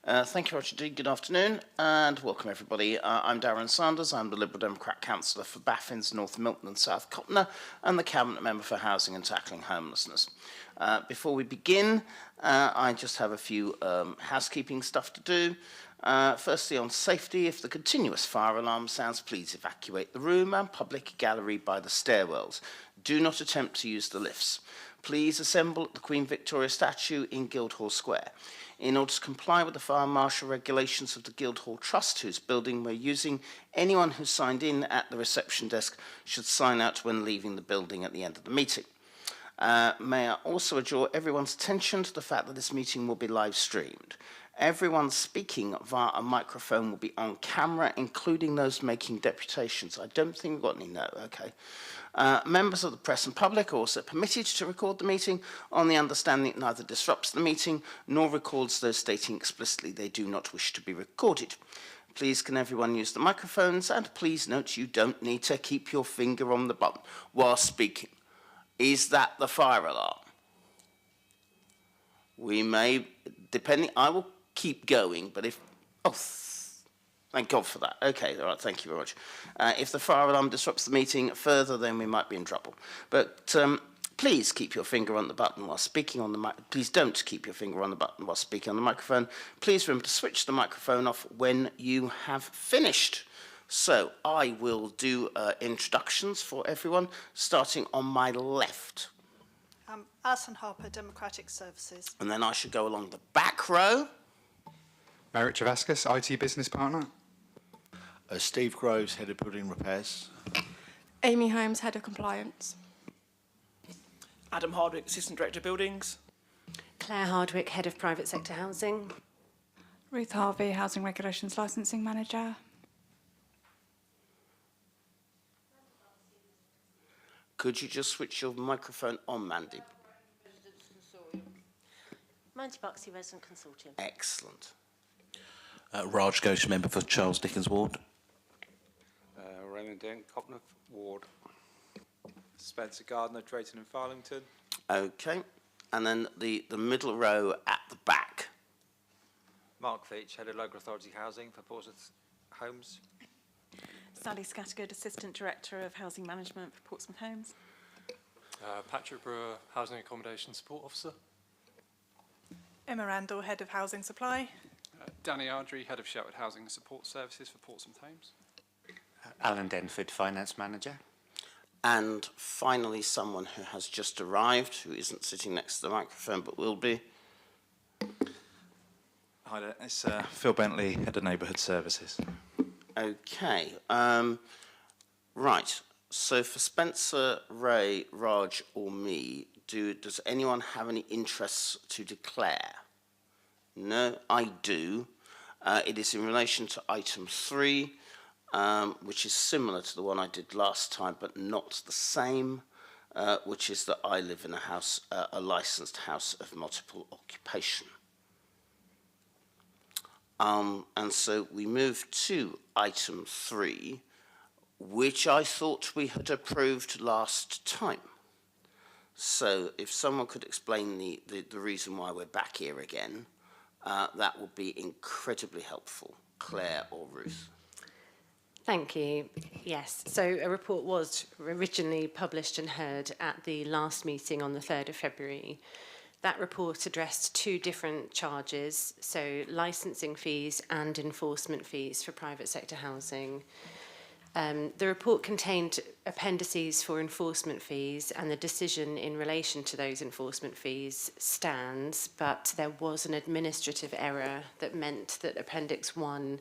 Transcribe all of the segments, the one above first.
Thank you, Roger D. Good afternoon and welcome everybody. I'm Darren Sanders. I'm the Liberal Democrat Councillor for Baffins, North Milton and South Cotner and the Cabinet Member for Housing and Tackling Homelessness. Before we begin, I just have a few housekeeping stuff to do. Firstly, on safety, if the continuous fire alarm sounds, please evacuate the room and public gallery by the stairwells. Do not attempt to use the lifts. Please assemble at the Queen Victoria statue in Guildhall Square. In order to comply with the fire marshal regulations of the Guildhall Trust, whose building we're using, anyone who signed in at the reception desk should sign out when leaving the building at the end of the meeting. May I also draw everyone's attention to the fact that this meeting will be live streamed. Everyone speaking via a microphone will be on camera, including those making deputations. I don't think we've got any, no, okay. Members of the press and public are also permitted to record the meeting on the understanding it neither disrupts the meeting nor records those stating explicitly they do not wish to be recorded. Please can everyone use the microphones, and please note you don't need to keep your finger on the button while speaking. Is that the fire alarm? We may, depending, I will keep going, but if, thank God for that. Okay, all right, thank you very much. If the fire alarm disrupts the meeting further, then we might be in trouble. But please keep your finger on the button while speaking on the mic. Please don't keep your finger on the button while speaking on the microphone. Please remember to switch the microphone off when you have finished. So I will do introductions for everyone, starting on my left. Alison Harper, Democratic Services. And then I should go along the back row. Merritt Javascus, IT Business Partner. Steve Groves, Head of Building Repairs. Amy Holmes, Head of Compliance. Adam Hardwick, Assistant Director of Buildings. Claire Hardwick, Head of Private Sector Housing. Ruth Harvey, Housing Regulations Licensing Manager. Could you just switch your microphone on, Mandy? Mandy Buxley, Resident Consortium. Excellent. Raj Ghosh, Member for Charles Dickens Ward. Raymond Dent, Copner Ward. Spencer Gardner, Drayton and Farlington. Okay. And then the middle row at the back. Mark Veitch, Head of Local Authority Housing for Portsmouth Homes. Sally Scattergood, Assistant Director of Housing Management for Portsmouth Homes. Patrick Brewer, Housing Accommodation Support Officer. Emma Randall, Head of Housing Supply. Danny Ardrey, Head of Sheltered Housing Support Services for Portsmouth Homes. Alan Denford, Finance Manager. And finally, someone who has just arrived, who isn't sitting next to the microphone but will be. Hi there, it's Phil Bentley, Head of Neighbourhood Services. Okay. Right. So for Spencer, Ray, Raj or me, does anyone have any interests to declare? No, I do. It is in relation to item 3, which is similar to the one I did last time, but not the same, which is that I live in a house, a licensed house of multiple occupation. And so we move to item 3, which I thought we had approved last time. So if someone could explain the reason why we're back here again, that would be incredibly helpful. Claire or Ruth? Thank you. Yes, so a report was originally published and heard at the last meeting on the 3rd of February. That report addressed 2 different charges, so licensing fees and enforcement fees for private sector housing. The report contained appendices for enforcement fees, and the decision in relation to those enforcement fees stands, but there was an administrative error that meant that Appendix 1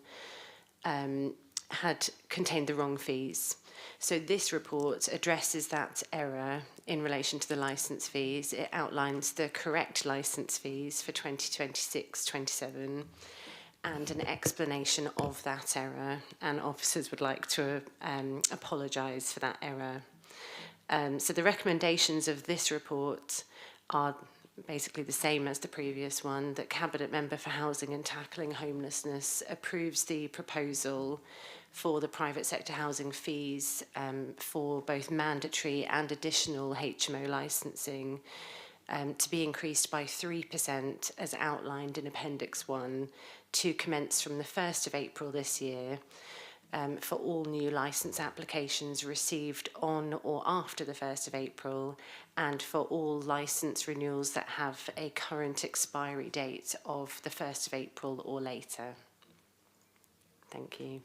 had contained the wrong fees. So this report addresses that error in relation to the licence fees. It outlines the correct licence fees for 2026-27 and an explanation of that error, and officers would like to apologise for that error. So the recommendations of this report are basically the same as the previous one, that Cabinet Member for Housing and Tackling Homelessness approves the proposal for the private sector housing fees for both mandatory and additional HMO licensing, to be increased by 3% as outlined in Appendix 1 to commence from the 1st of April this year for all new licence applications received on or after the 1st of April, and for all licence renewals that have a current expiry date of the 1st of April or later. Thank you.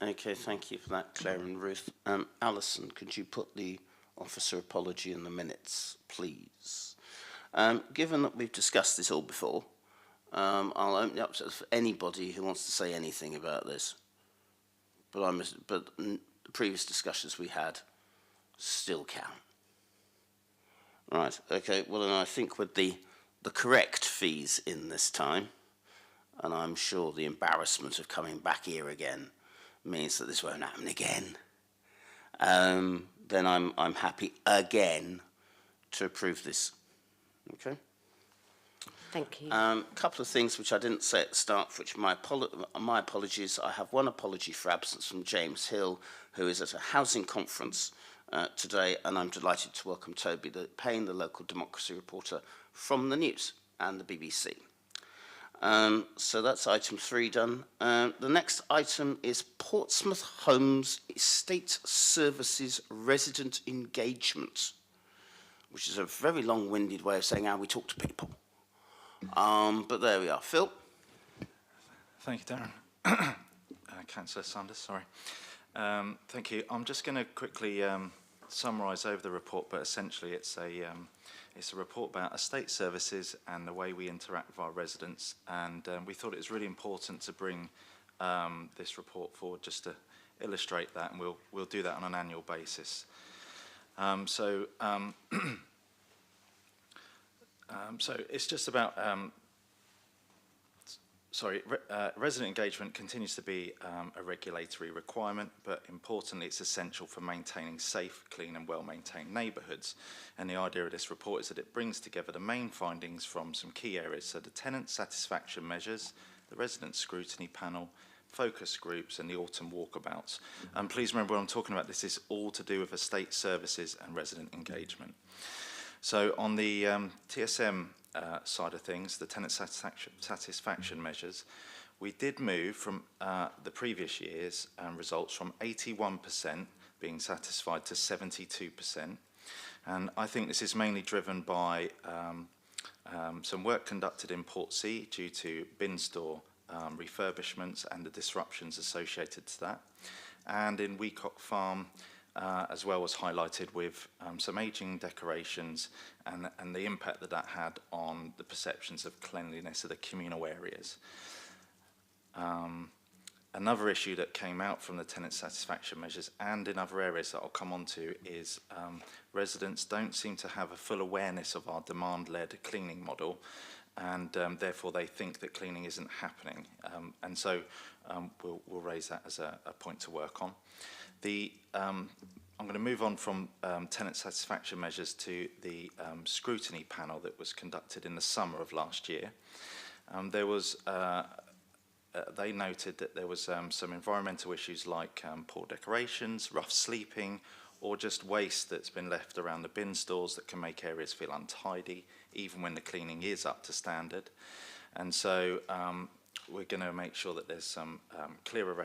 Okay, thank you for that, Claire and Ruth. Alison, could you put the officer apology in the minutes, please? Given that we've discussed this all before, I'll open it up to anybody who wants to say anything about this. But the previous discussions we had still count. Right, okay, well then I think with the correct fees in this time, and I'm sure the embarrassment of coming back here again means that this won't happen again, then I'm happy again to approve this. Okay? Thank you. Couple of things which I didn't say at the start, for which my apologies. I have one apology for absence from James Hill, who is at a housing conference today, and I'm delighted to welcome Toby Payne, the local democracy reporter from the news and the BBC. So that's item 3 done. The next item is Portsmouth Homes Estate Services Resident Engagement, which is a very long-winded way of saying how we talk to people. But there we are. Phil? Thank you, Darren. Councillor Sanders, sorry. Thank you. I'm just going to quickly summarise over the report, but essentially it's a report about estate services and the way we interact with our residents, and we thought it was really important to bring this report forward just to illustrate that, and we'll do that on an annual basis. So it's just about, resident engagement continues to be a regulatory requirement, but importantly it's essential for maintaining safe, clean and well-maintained neighbourhoods. And the idea of this report is that it brings together the main findings from some key areas, so the tenant satisfaction measures, the resident scrutiny panel, focus groups and the autumn walkabouts. And please remember when I'm talking about this is all to do with estate services and resident engagement. So on the TSM side of things, the tenant satisfaction measures, we did move from the previous year's results from 81% being satisfied to 72%. And I think this is mainly driven by some work conducted in Portsea due to bin store refurbishments and the disruptions associated to that. And in Weacock Farm, as well was highlighted with some ageing decorations and the impact that that had on the perceptions of cleanliness of the communal areas. Another issue that came out from the tenant satisfaction measures and in other areas that I'll come on to is residents don't seem to have a full awareness of our demand-led cleaning model, and therefore they think that cleaning isn't happening. And so we'll raise that as a point to work on. I'm going to move on from tenant satisfaction measures to the scrutiny panel that was conducted in the summer of last year. They noted that there was some environmental issues like poor decorations, rough sleeping, or just waste that's been left around the bin stores that can make areas feel untidy, even when the cleaning is up to standard. And so we're going to make sure that there's some clearer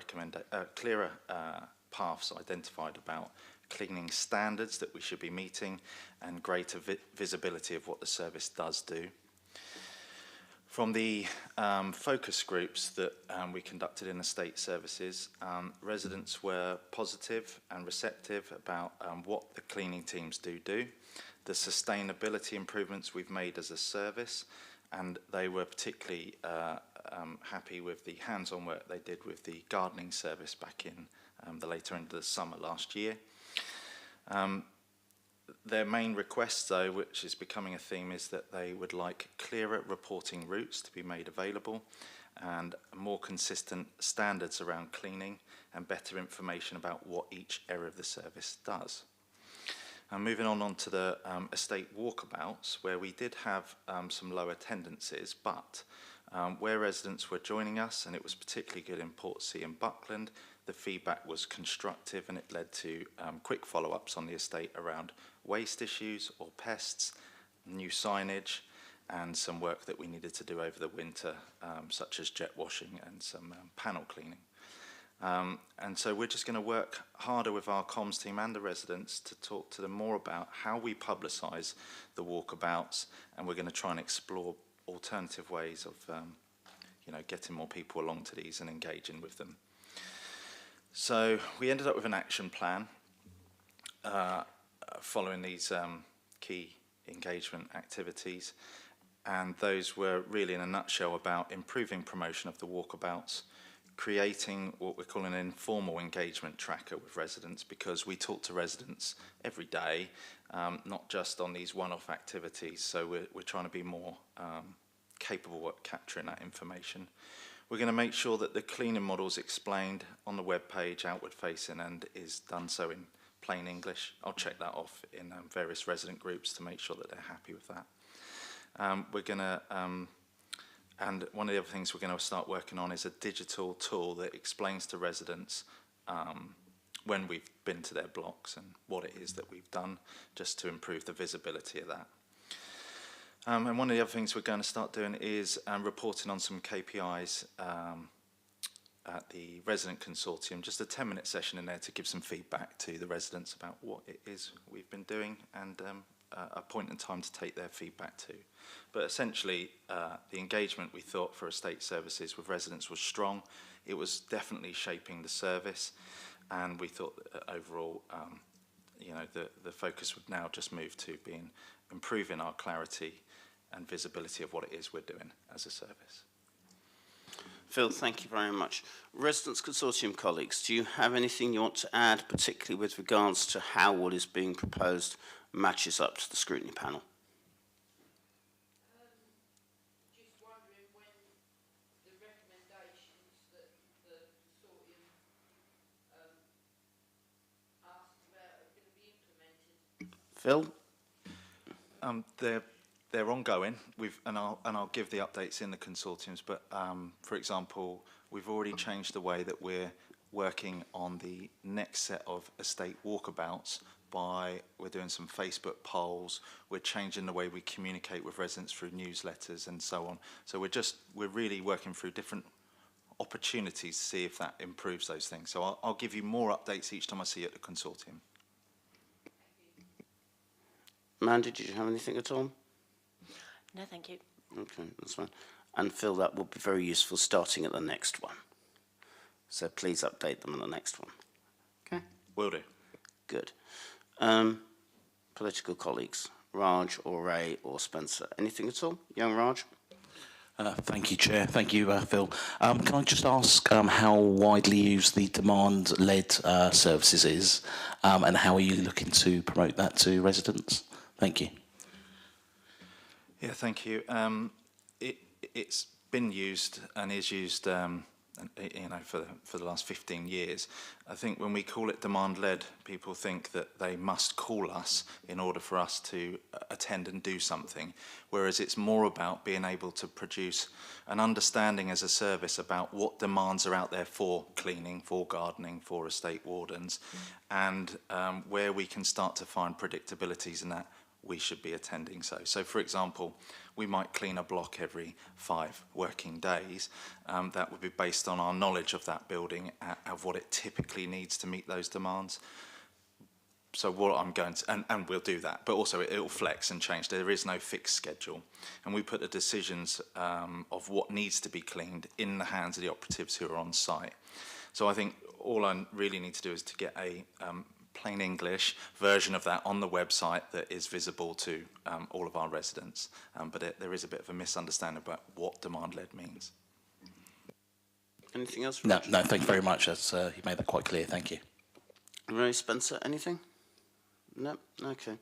paths identified about cleaning standards that we should be meeting and greater visibility of what the service does do. From the focus groups that we conducted in estate services, residents were positive and receptive about what the cleaning teams do, the sustainability improvements we've made as a service, and they were particularly happy with the hands-on work they did with the gardening service back in the later end of the summer last year. Their main request, though, which is becoming a theme, is that they would like clearer reporting routes to be made available and more consistent standards around cleaning and better information about what each area of the service does. And moving on to the estate walkabouts, where we did have some low attendances, but where residents were joining us, and it was particularly good in Portsea and Buckland, the feedback was constructive and it led to quick follow-ups on the estate around waste issues or pests, new signage, and some work that we needed to do over the winter, such as jet washing and some panel cleaning. And so we're just going to work harder with our comms team and the residents to talk to them more about how we publicise the walkabouts, and we're going to try and explore alternative ways of getting more people along to these and engaging with them. So we ended up with an action plan following these key engagement activities, and those were really in a nutshell about improving promotion of the walkabouts, creating what we're calling an informal engagement tracker with residents, because we talk to residents every day, not just on these one-off activities, so we're trying to be more capable at capturing that information. We're going to make sure that the cleaning model is explained on the web page, outward facing, and is done so in plain English. I'll check that off in various resident groups to make sure that they're happy with that. We're going to, and one of the other things we're going to start working on is a digital tool that explains to residents when we've been to their blocks and what it is that we've done, just to improve the visibility of that. And one of the other things we're going to start doing is reporting on some KPIs at the resident consortium, just a 10-minute session in there to give some feedback to the residents about what it is we've been doing, and a point in time to take their feedback to. But essentially, the engagement we thought for estate services with residents was strong. It was definitely shaping the service, and we thought that overall, the focus would now just move to being improving our clarity and visibility of what it is we're doing as a service. Phil, thank you very much. Residents Consortium colleagues, do you have anything you want to add, particularly with regards to how what is being proposed matches up to the scrutiny panel? Just wondering when the recommendations that the consortium asked about are going to be implemented. Phil? They're ongoing. And I'll give the updates in the consortiums. But for example, we've already changed the way that we're working on the next set of estate walkabouts. We're doing some Facebook polls. We're changing the way we communicate with residents through newsletters and so on. So we're really working through different opportunities to see if that improves those things. So I'll give you more updates each time I see you at the consortium. Mandy, did you have anything at all? No, thank you. Okay, that's fine. And Phil, that will be very useful starting at the next one. So please update them on the next one. Okay? Will do. Good. Political colleagues, Raj or Ray or Spencer, anything at all? Young Raj? Thank you, Chair. Thank you, Phil. Can I just ask how widely used the demand-led services is, and how are you looking to promote that to residents? Thank you. Yeah, thank you. It's been used and is used, for the last 15 years. I think when we call it demand-led, people think that they must call us in order for us to attend and do something, whereas it's more about being able to produce an understanding as a service about what demands are out there for cleaning, for gardening, for estate wardens, and where we can start to find predictabilities in that we should be attending. So for example, we might clean a block every 5 working days. That would be based on our knowledge of that building, of what it typically needs to meet those demands. So what I'm going to, and we'll do that, but also it'll flex and change. There is no fixed schedule. And we put the decisions of what needs to be cleaned in the hands of the operatives who are on site. So I think all I really need to do is to get a plain English version of that on the website that is visible to all of our residents. But there is a bit of a misunderstanding about what demand-led means. Anything else? No, thank you very much. You made that quite clear. Thank you. Ray, Spencer, anything? No? Okay.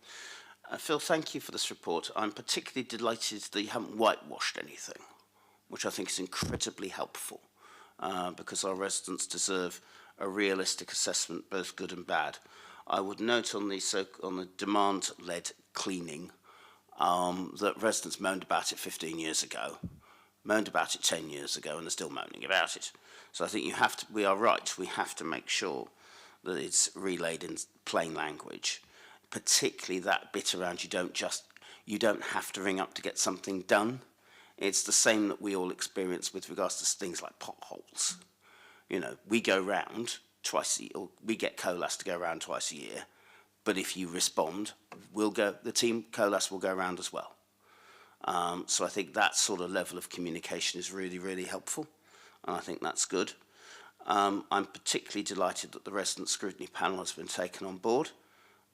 Phil, thank you for this report. I'm particularly delighted that you haven't whitewashed anything, which I think is incredibly helpful, because our residents deserve a realistic assessment, both good and bad. I would note on the demand-led cleaning that residents moaned about it 15 years ago, moaned about it 10 years ago, and they're still moaning about it. So I think we are right, we have to make sure that it's relayed in plain language, particularly that bit around you don't have to ring up to get something done. It's the same that we all experience with regards to things like potholes. You know, we go round twice a year, or we get COLAS to go around twice a year, but if you respond, the team COLAS will go around as well. So I think that sort of level of communication is really, really helpful, and I think that's good. I'm particularly delighted that the resident scrutiny panel has been taken on board,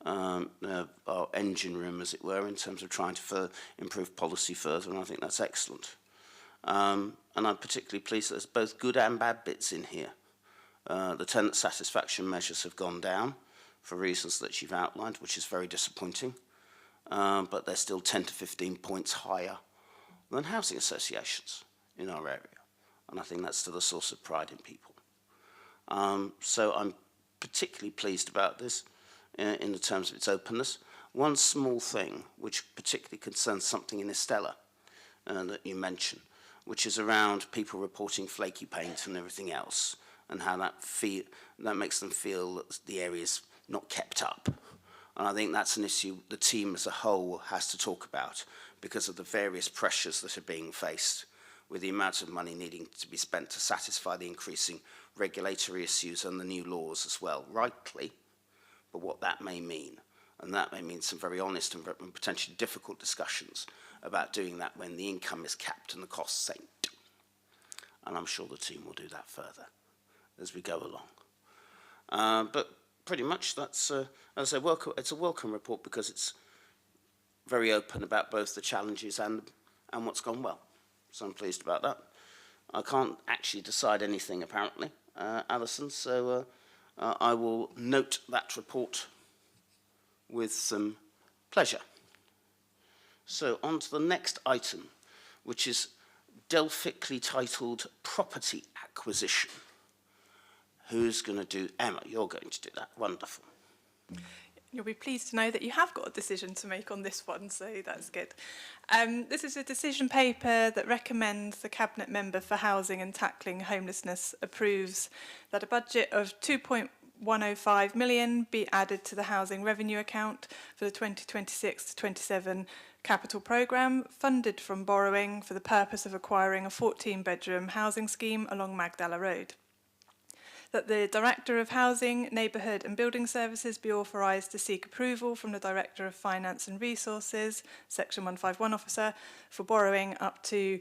our engine room, as it were, in terms of trying to improve policy further, and I think that's excellent. And I'm particularly pleased that there's both good and bad bits in here. The tenant satisfaction measures have gone down for reasons that you've outlined, which is very disappointing, but they're still 10 to 15 points higher than housing associations in our area, and I think that's still a source of pride in people. So I'm particularly pleased about this in the terms of its openness. One small thing which particularly concerns something in Estella that you mentioned, which is around people reporting flaky paint and everything else, and how that makes them feel that the area's not kept up. And I think that's an issue the team as a whole has to talk about because of the various pressures that are being faced with the amount of money needing to be spent to satisfy the increasing regulatory issues and the new laws as well, rightly, but what that may mean. And that may mean some very honest and potentially difficult discussions about doing that when the income is capped and the costs ain't. And I'm sure the team will do that further as we go along. But pretty much that's, as I say, it's a welcome report because it's very open about both the challenges and what's gone well. So I'm pleased about that. I can't actually decide anything, apparently, Alison, so I will note that report with some pleasure. So on to the next item, which is Delphically titled Property Acquisition. Who's going to do? Emma, you're going to do that. Wonderful. You'll be pleased to know that you have got a decision to make on this one, so that's good. This is a decision paper that recommends the Cabinet Member for Housing and Tackling Homelessness approves that a budget of 2.105 million be added to the housing revenue account for the 2026 to 27 capital programme, funded from borrowing for the purpose of acquiring a 14-bedroom housing scheme along Magdala Road. That the Director of Housing, Neighbourhood and Building Services be authorised to seek approval from the Director of Finance and Resources, Section 151 Officer, for borrowing up to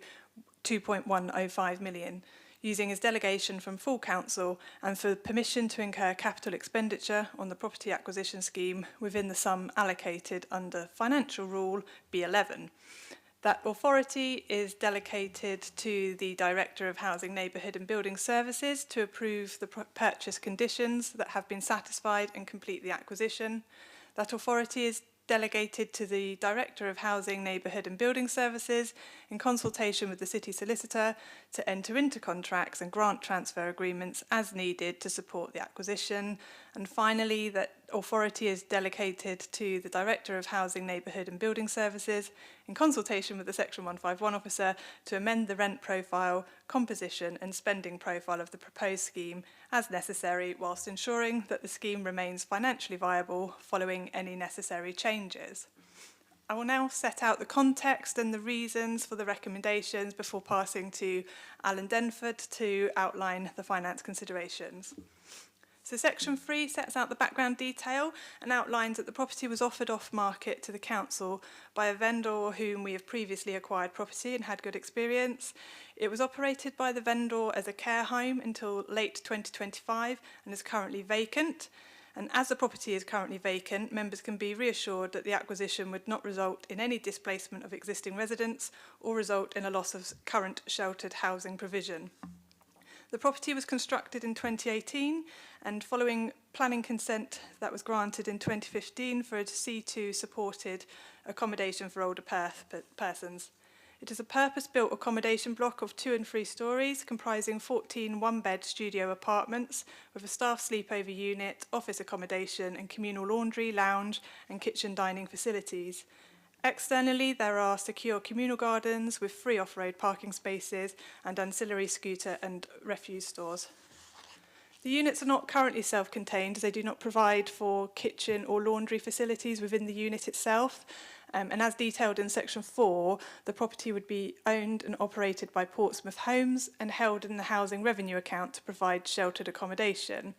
2.105 million, using his delegation from full council, and for permission to incur capital expenditure on the property acquisition scheme within the sum allocated under Financial Rule B11. That authority is delegated to the Director of Housing, Neighbourhood and Building Services to approve the purchase conditions that have been satisfied and complete the acquisition. That authority is delegated to the Director of Housing, Neighbourhood and Building Services in consultation with the City Solicitor to enter into contracts and grant transfer agreements as needed to support the acquisition. And finally, that authority is delegated to the Director of Housing, Neighbourhood and Building Services in consultation with the Section 151 Officer to amend the rent profile, composition and spending profile of the proposed scheme as necessary, whilst ensuring that the scheme remains financially viable following any necessary changes. I will now set out the context and the reasons for the recommendations before passing to Alan Denford to outline the finance considerations. So Section 3 sets out the background detail and outlines that the property was offered off-market to the council by a vendor whom we have previously acquired property and had good experience. It was operated by the vendor as a care home until late 2025 and is currently vacant. And as the property is currently vacant, members can be reassured that the acquisition would not result in any displacement of existing residents or result in a loss of current sheltered housing provision. The property was constructed in 2018 and following planning consent that was granted in 2015 for a C2 supported accommodation for older persons. It is a purpose-built accommodation block of 2 and 3 stories comprising 14 one-bed studio apartments with a staff sleepover unit, office accommodation and communal laundry, lounge and kitchen dining facilities. Externally, there are secure communal gardens with free off-road parking spaces and ancillary scooter and refuse stores. The units are not currently self-contained as they do not provide for kitchen or laundry facilities within the unit itself, And as detailed in section 4, the property would be owned and operated by Portsmouth Homes and held in the housing revenue account to provide sheltered accommodation.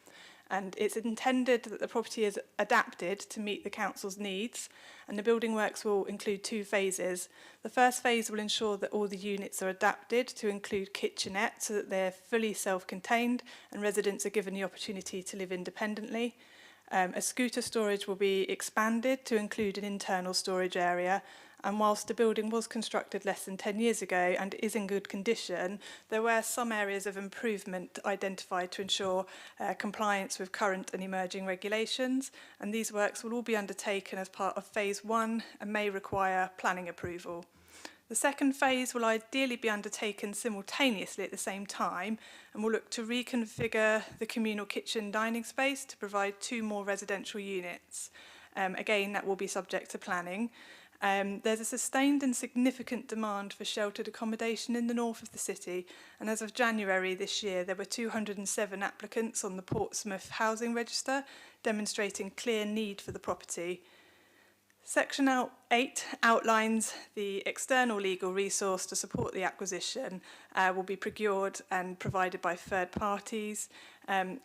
And it's intended that the property is adapted to meet the council's needs, and the building works will include 2 phases. The first phase will ensure that all the units are adapted to include kitchenettes so that they're fully self-contained and residents are given the opportunity to live independently. A scooter storage will be expanded to include an internal storage area, and whilst the building was constructed less than 10 years ago and is in good condition, there were some areas of improvement identified to ensure compliance with current and emerging regulations, and these works will all be undertaken as part of phase 1 and may require planning approval. The second phase will ideally be undertaken simultaneously at the same time, and will look to reconfigure the communal kitchen dining space to provide 2 more residential units. Again, that will be subject to planning. There's a sustained and significant demand for sheltered accommodation in the north of the city, and as of January this year there were 207 applicants on the Portsmouth Housing Register, demonstrating clear need for the property. Section 8 outlines the external legal resource to support the acquisition will be procured and provided by third parties.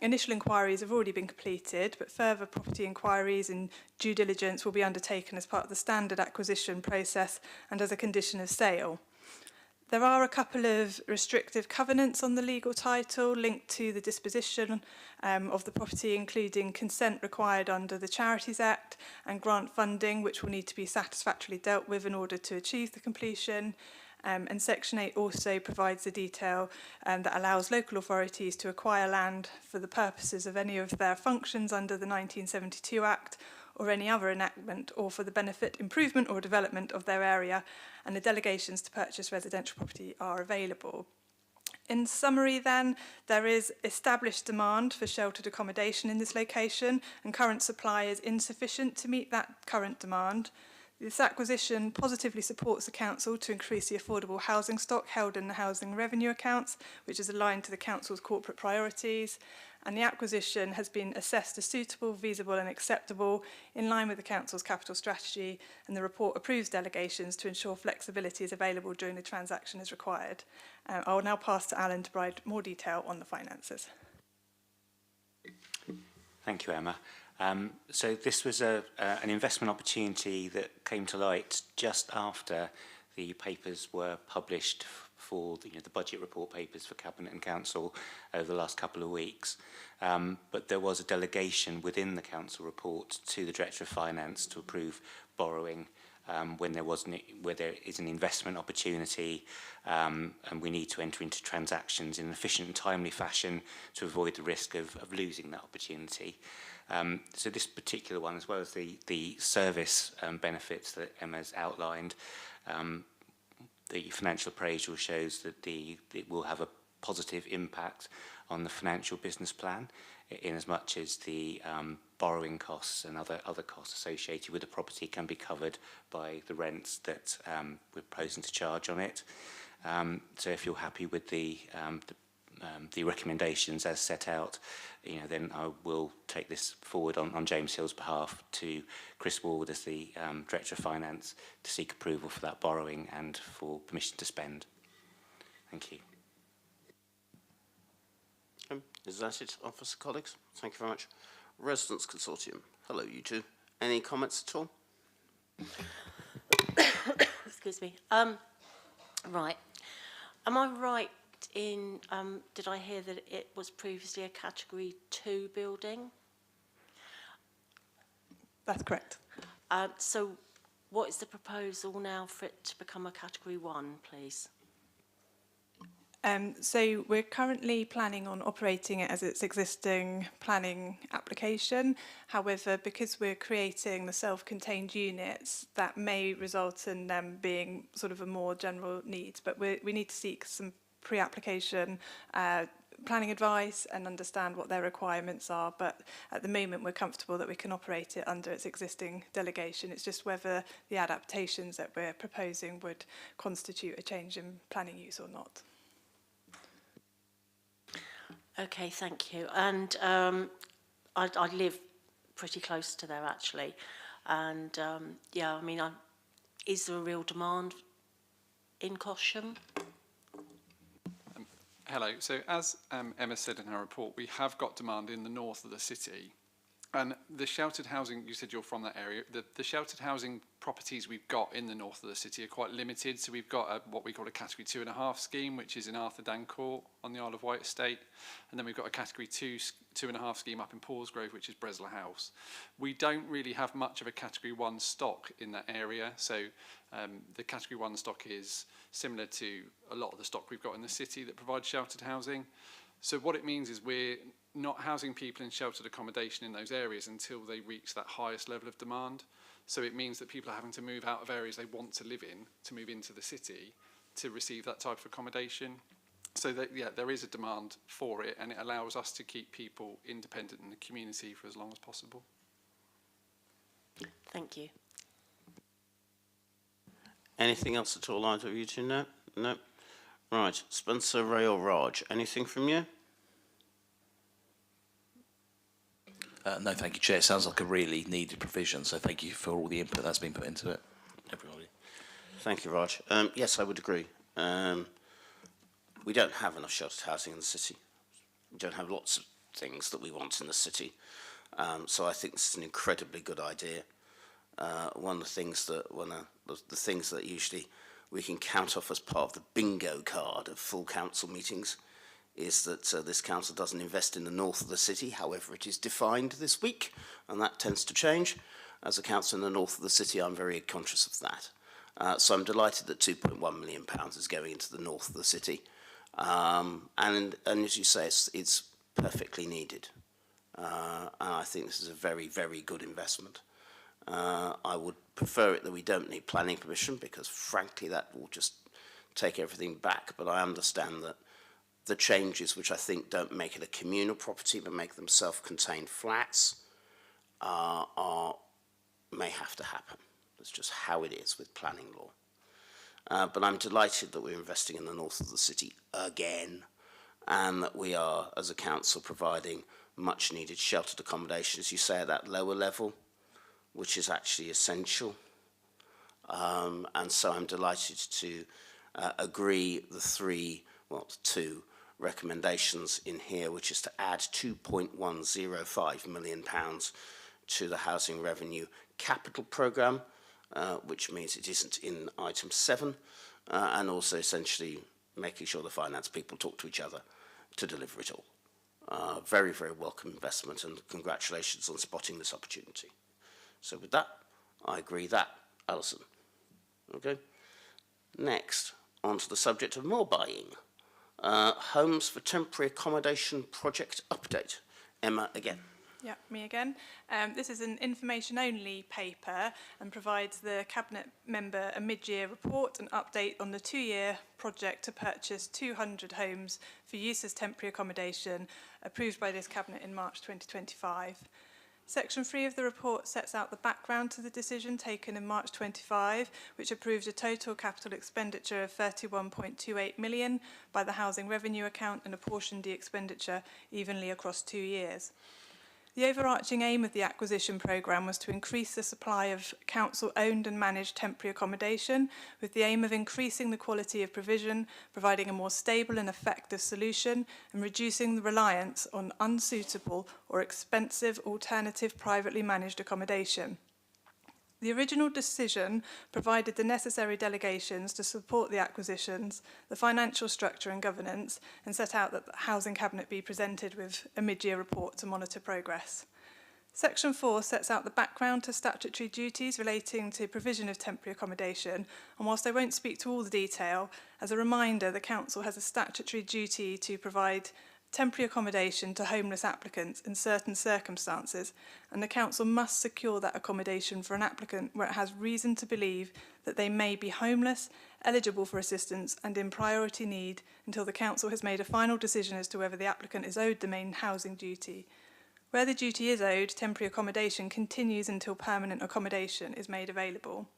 Initial inquiries have already been completed, but further property inquiries and due diligence will be undertaken as part of the standard acquisition process and as a condition of sale. There are a couple of restrictive covenants on the legal title linked to the disposition of the property, including consent required under the Charities Act and grant funding, which will need to be satisfactorily dealt with in order to achieve the completion. And Section 8 also provides a detail that allows local authorities to acquire land for the purposes of any of their functions under the 1972 Act or any other enactment, or for the benefit, improvement or development of their area, and the delegations to purchase residential property are available. In summary then, there is established demand for sheltered accommodation in this location, and current supply is insufficient to meet that current demand. This acquisition positively supports the council to increase the affordable housing stock held in the housing revenue accounts, which is aligned to the council's corporate priorities, and the acquisition has been assessed as suitable, feasible and acceptable in line with the council's capital strategy, and the report approves delegations to ensure flexibility is available during the transaction as required. I will now pass to Alan to provide more detail on the finances. Thank you, Emma. So this was an investment opportunity that came to light just after the papers were published for the budget report papers for Cabinet and Council over the last couple of weeks. But there was a delegation within the Council report to the Director of Finance to approve borrowing when there is an investment opportunity and we need to enter into transactions in an efficient and timely fashion to avoid the risk of losing that opportunity. So this particular one, as well as the service benefits that Emma's outlined, the financial appraisal shows that it will have a positive impact on the financial business plan, in as much as the borrowing costs and other costs associated with the property can be covered by the rents that we're proposing to charge on it. So if you're happy with the recommendations as set out, then I will take this forward on James Hill's behalf to Chris Ward as the Director of Finance to seek approval for that borrowing and for permission to spend. Thank you. Is that it, officer colleagues? Thank you very much. Residents Consortium. Hello, you two. Any comments at all? Excuse me. Right. Am I right in, did I hear that it was previously a Category 2 building? That's correct. So what is the proposal now for it to become a Category 1, please? So we're currently planning on operating it as its existing planning application. However, because we're creating the self-contained units, that may result in them being sort of a more general needs. But we need to seek some pre-application planning advice and understand what their requirements are. But at the moment, we're comfortable that we can operate it under its existing delegation. It's just whether the adaptations that we're proposing would constitute a change in planning use or not. Okay, thank you. And I live pretty close to there actually, and yeah, I mean, is there a real demand in Cosham? Hello. So as Emma said in her report, we have got demand in the north of the city. And the sheltered housing, you said you're from that area, the sheltered housing properties we've got in the north of the city are quite limited. So we've got what we call a category 2.5 scheme, which is in Arthur Dan Court on the Isle of Wight estate. And then we've got a category 2.5 scheme up in Paulsgrove, which is Bresler House. We don't really have much of a category 1 stock in that area. So the category 1 stock is similar to a lot of the stock we've got in the city that provides sheltered housing. So what it means is we're not housing people in sheltered accommodation in those areas until they reach that highest level of demand. So it means that people are having to move out of areas they want to live in to move into the city to receive that type of accommodation. So that, yeah, there is a demand for it, and it allows us to keep people independent in the community for as long as possible. Thank you. Anything else at all, either of you two? No? No. Right. Spencer, Ray or Raj, anything from you? No, thank you, Chair. It sounds like a really needed provision, so thank you for all the input that's been put into it, everybody. Thank you, Raj. Yes, I would agree. We don't have enough sheltered housing in the city. We don't have lots of things that we want in the city. So I think this is an incredibly good idea. One of the things that usually we can count off as part of the bingo card of full council meetings is that this council doesn't invest in the north of the city, however it is defined this week, and that tends to change. As a council in the north of the city, I'm very conscious of that. So I'm delighted that £2.1 million is going into the north of the city. And as you say, it's perfectly needed. And I think this is a very, very good investment. I would prefer it that we don't need planning permission, because frankly that will just take everything back. But I understand that the changes, which I think don't make it a communal property but make them self-contained flats, may have to happen. That's just how it is with planning law. But I'm delighted that we're investing in the north of the city again, and that we are, as a council, providing much needed sheltered accommodation, as you say, at that lower level, which is actually essential. And so I'm delighted to agree the two recommendations in here, which is to add £2.105 million to the Housing Revenue Capital Programme, which means it isn't in item 7, and also essentially making sure the finance people talk to each other to deliver it all. Very, very welcome investment, and congratulations on spotting this opportunity. So with that, I agree that. Alison. Okay. Next, on to the subject of more buying. Homes for Temporary Accommodation Project Update. Emma again. Yeah, me again. This is an information-only paper and provides the Cabinet member a mid-year report and update on the 2-year project to purchase 200 homes for use as temporary accommodation, approved by this Cabinet in March 2025. Section 3 of the report sets out the background to the decision taken in March 25, which approved a total capital expenditure of 31.28 million by the Housing Revenue Account and apportioned the expenditure evenly across 2 years. The overarching aim of the acquisition programme was to increase the supply of council-owned and managed temporary accommodation, with the aim of increasing the quality of provision, providing a more stable and effective solution, and reducing the reliance on unsuitable or expensive alternative privately managed accommodation. The original decision provided the necessary delegations to support the acquisitions, the financial structure and governance, and set out that the Housing Cabinet be presented with a mid-year report to monitor progress. Section 4 sets out the background to statutory duties relating to provision of temporary accommodation, and whilst I won't speak to all the detail, as a reminder, the Council has a statutory duty to provide temporary accommodation to homeless applicants in certain circumstances, and the Council must secure that accommodation for an applicant where it has reason to believe that they may be homeless, eligible for assistance and in priority need until the Council has made a final decision as to whether the applicant is owed the main housing duty. Where the duty is owed, temporary accommodation continues until permanent accommodation is made available.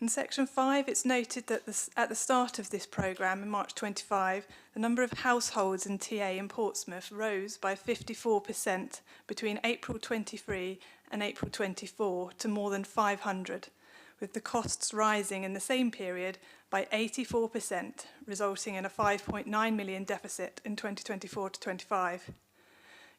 In Section 5, it's noted that at the start of this programme in March 25, the number of households in TA in Portsmouth rose by 54% between April 23 and April 24 to more than 500, with the costs rising in the same period by 84%, resulting in a 5.9 million deficit in 2024 to 25.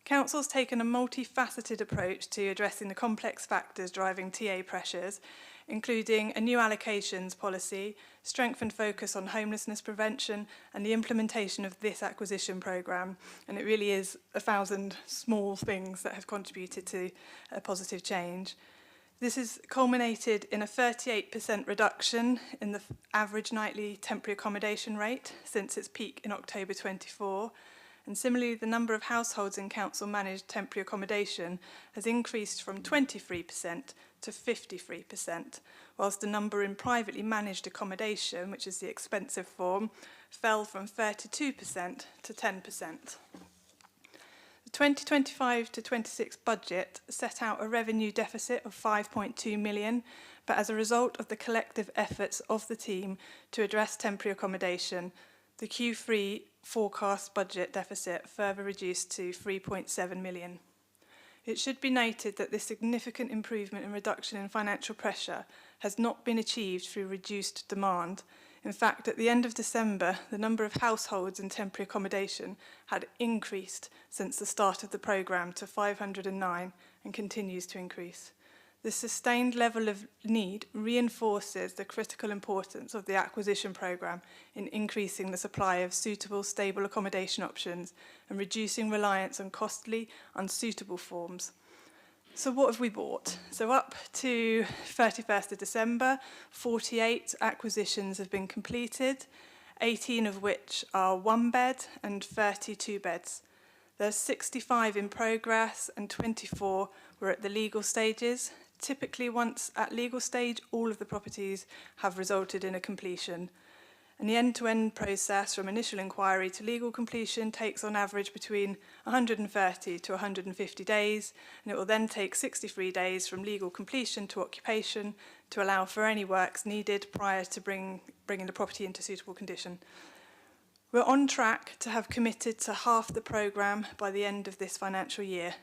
Council's taken a multifaceted approach to addressing the complex factors driving TA pressures, including a new allocations policy, strengthened focus on homelessness prevention, and the implementation of this acquisition programme. And it really is 1,000 small things that have contributed to a positive change. This has culminated in a 38% reduction in the average nightly temporary accommodation rate since its peak in October 24. And similarly, the number of households in council-managed temporary accommodation has increased from 23% to 53%, whilst the number in privately managed accommodation, which is the expensive form, fell from 32% to 10%. The 2025 to 26 budget set out a revenue deficit of 5.2 million, but as a result of the collective efforts of the team to address temporary accommodation, the Q3 forecast budget deficit further reduced to 3.7 million. It should be noted that this significant improvement and reduction in financial pressure has not been achieved through reduced demand. In fact, at the end of December, the number of households in temporary accommodation had increased since the start of the programme to 509 and continues to increase. This sustained level of need reinforces the critical importance of the acquisition programme in increasing the supply of suitable, stable accommodation options and reducing reliance on costly, unsuitable forms. So what have we bought? So up to 31st of December, 48 acquisitions have been completed, 18 of which are 1 bed and 32 beds. There's 65 in progress and 24 were at the legal stages. Typically, once at legal stage, all of the properties have resulted in a completion. And the end-to-end process from initial inquiry to legal completion takes on average between 130 to 150 days, and it will then take 63 days from legal completion to occupation to allow for any works needed prior to bringing the property into suitable condition. We're on track to have committed to half the programme by the end of this financial year.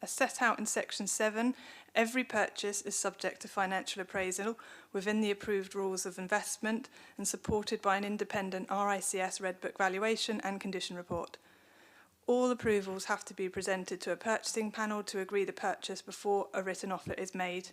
As set out in Section 7, every purchase is subject to financial appraisal within the approved rules of investment and supported by an independent RICS Red Book valuation and condition report. All approvals have to be presented to a purchasing panel to agree the purchase before a written offer is made.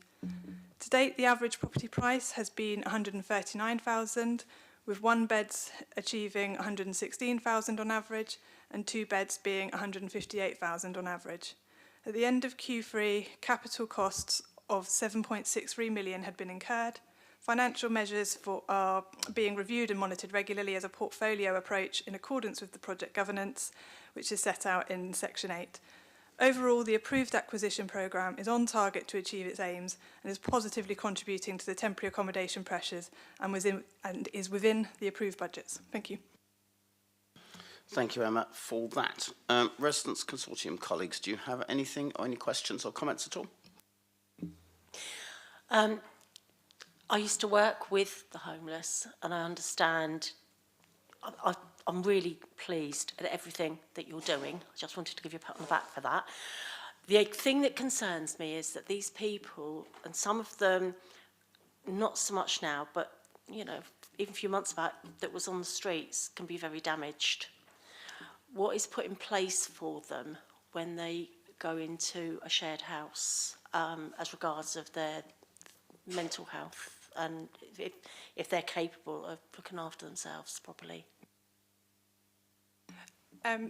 To date, the average property price has been 139,000, with 1 beds achieving 116,000 on average and 2 beds being 158,000 on average. At the end of Q3, capital costs of 7.63 million had been incurred. Financial measures are being reviewed and monitored regularly as a portfolio approach in accordance with the project governance, which is set out in Section 8. Overall, the approved acquisition programme is on target to achieve its aims and is positively contributing to the temporary accommodation pressures and is within the approved budgets. Thank you. Thank you, Emma, for that. Residents Consortium colleagues, do you have anything or any questions or comments at all? I used to work with the homeless, and I understand. I'm really pleased at everything that you're doing. I just wanted to give you a pat on the back for that. The thing that concerns me is that these people, and some of them, not so much now, but you know, even a few months back, that was on the streets, can be very damaged. What is put in place for them when they go into a shared house as regards of their mental health and if they're capable of looking after themselves properly?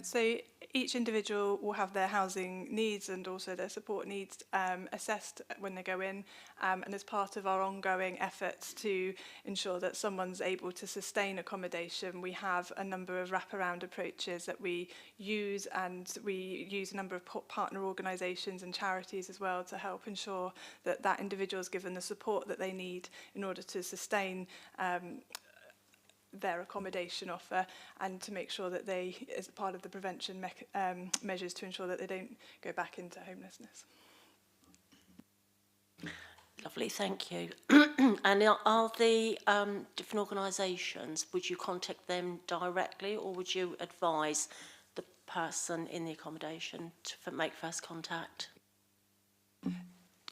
So each individual will have their housing needs and also their support needs assessed when they go in, and as part of our ongoing efforts to ensure that someone's able to sustain accommodation, we have a number of wraparound approaches that we use, and we use a number of partner organisations and charities as well to help ensure that that individual is given the support that they need in order to sustain their accommodation offer, and to make sure that they, as part of the prevention measures, to ensure that they don't go back into homelessness. Lovely, thank you. And are the different organisations, would you contact them directly, or would you advise the person in the accommodation to make first contact?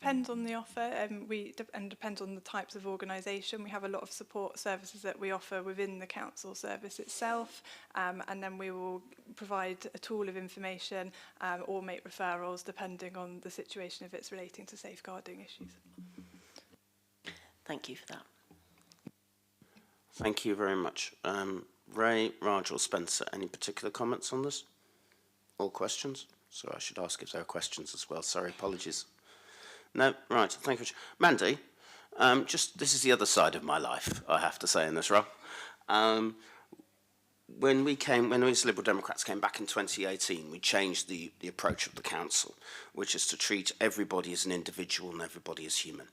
Depends on the offer, and depends on the types of organisation. We have a lot of support services that we offer within the council service itself, and then we will provide a tool of information or make referrals depending on the situation if it's relating to safeguarding issues. Thank you for that. Thank you very much. Ray, Raj or Spencer, any particular comments on this? Or questions? So I should ask if there are questions as well. Sorry, apologies. No? Right, thank you. Mandy, this is the other side of my life, I have to say, in this role. When we as Liberal Democrats came back in 2018, we changed the approach of the council, which is to treat everybody as an individual and everybody as human.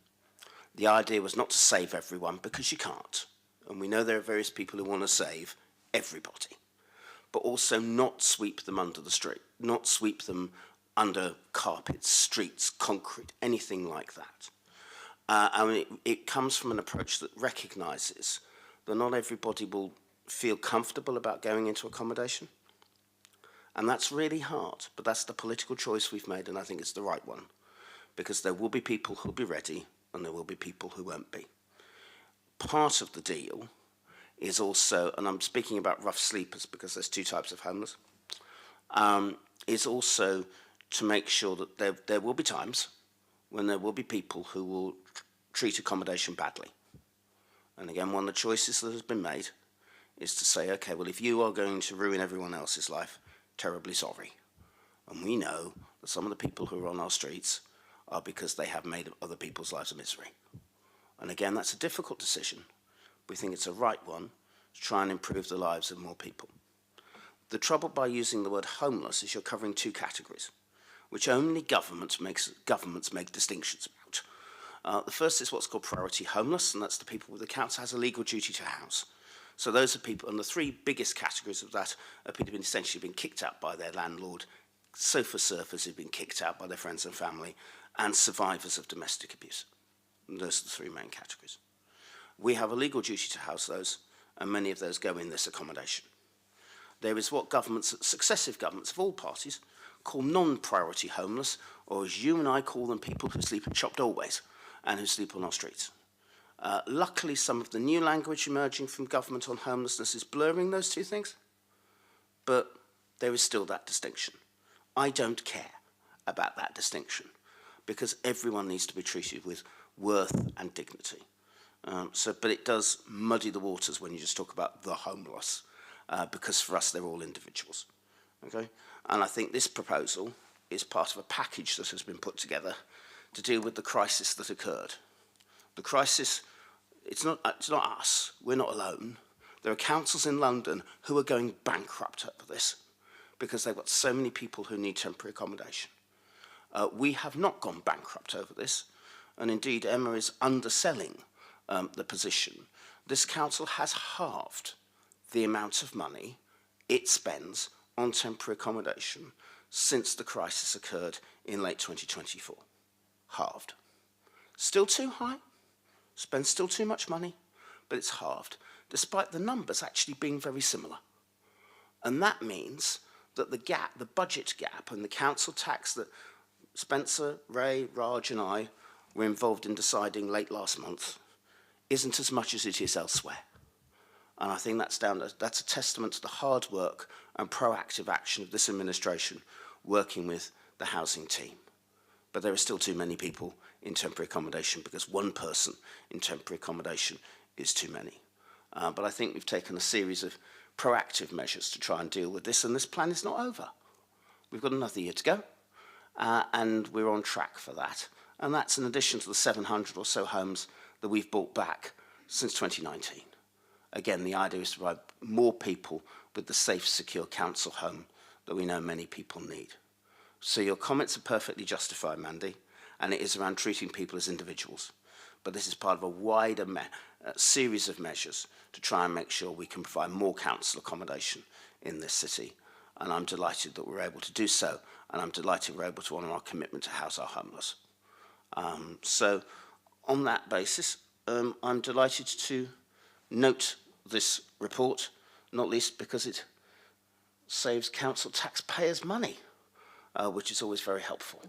The idea was not to save everyone, because you can't. And we know there are various people who want to save everybody, but also not sweep them under the street, not sweep them under carpets, streets, concrete, anything like that. It comes from an approach that recognises that not everybody will feel comfortable about going into accommodation. And that's really hard, but that's the political choice we've made, and I think it's the right one, because there will be people who'll be ready and there will be people who won't be. Part of the deal is also, and I'm speaking about rough sleepers because there's two types of homeless, is also to make sure that there will be times when there will be people who will treat accommodation badly. And again, one of the choices that has been made is to say, okay, well, if you are going to ruin everyone else's life, terribly sorry. And we know that some of the people who are on our streets are because they have made other people's lives a misery. And again, that's a difficult decision. We think it's a right one to try and improve the lives of more people. The trouble by using the word homeless is you're covering two categories, which only governments make distinctions about. The first is what's called priority homeless, and that's the people where the council has a legal duty to house. So those are people, and the three biggest categories of that are people who've essentially been kicked out by their landlord, sofa surfers who've been kicked out by their friends and family, and survivors of domestic abuse. And those are the three main categories. We have a legal duty to house those, and many of those go in this accommodation. There is what successive governments of all parties call non-priority homeless, or as you and I call them, people who sleep in shop doorways and who sleep on our streets. Luckily, some of the new language emerging from government on homelessness is blurring those two things, but there is still that distinction. I don't care about that distinction, because everyone needs to be treated with worth and dignity. But it does muddy the waters when you just talk about the homeless, because for us they're all individuals. Okay? And I think this proposal is part of a package that has been put together to deal with the crisis that occurred. The crisis, it's not us, we're not alone. There are councils in London who are going bankrupt over this because they've got so many people who need temporary accommodation. We have not gone bankrupt over this, and indeed Emma is underselling the position. This council has halved the amount of money it spends on temporary accommodation since the crisis occurred in late 2024. Halved. Still too high, spends still too much money, but it's halved, despite the numbers actually being very similar. And that means that the gap, the budget gap, and the council tax that Spencer, Ray, Raj and I were involved in deciding late last month isn't as much as it is elsewhere. And I think that's a testament to the hard work and proactive action of this administration working with the housing team. But there are still too many people in temporary accommodation, because one person in temporary accommodation is too many. But I think we've taken a series of proactive measures to try and deal with this, and this plan is not over. We've got another year to go, and we're on track for that. And that's in addition to the 700 or so homes that we've bought back since 2019. Again, the idea is to provide more people with the safe, secure council home that we know many people need. So your comments are perfectly justified, Mandy, and it is around treating people as individuals. But this is part of a wider series of measures to try and make sure we can provide more council accommodation in this city. And I'm delighted that we're able to do so, and I'm delighted we're able to honour our commitment to house our homeless. So on that basis, I'm delighted to note this report, not least because it saves council taxpayers money, which is always very helpful.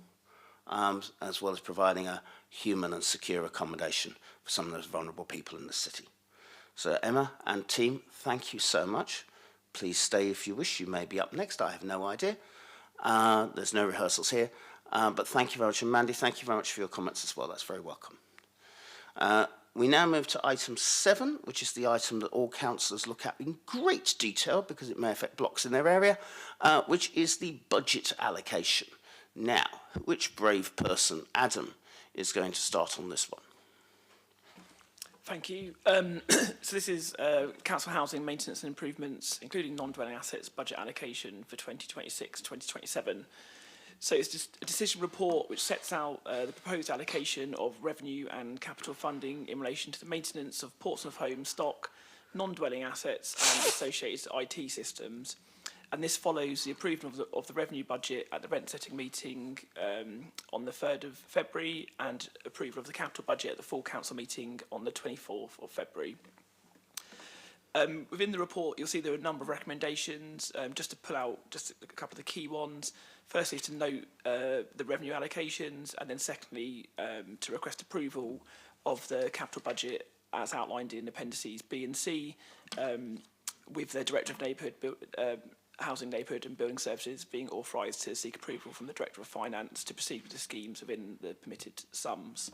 as well as providing a human and secure accommodation for some of those vulnerable people in the city. So Emma and team, thank you so much. Please stay if you wish. You may be up next. I have no idea. There's no rehearsals here. But thank you very much. And Mandy, thank you very much for your comments as well. That's very welcome. We now move to item 7, which is the item that all councillors look at in great detail because it may affect blocks in their area, which is the budget allocation. Now, which brave person, Adam, is going to start on this one? Thank you. So this is Council Housing Maintenance and Improvements, including non-dwelling assets budget allocation for 2026-2027. So it's just a decision report which sets out the proposed allocation of revenue and capital funding in relation to the maintenance of Portsmouth home stock, non-dwelling assets and associated IT systems. And this follows the approval of the revenue budget at the rent setting meeting on the 3rd of February and approval of the capital budget at the full council meeting on the 24th of February. Within the report, you'll see there are a number of recommendations, just to pull out just a couple of the key ones. Firstly, to note the revenue allocations, and then secondly, to request approval of the capital budget as outlined in appendices B and C, with the Director of Neighbourhood, Housing, Neighbourhood and Building Services being authorised to seek approval from the Director of Finance to proceed with the schemes within the permitted sums.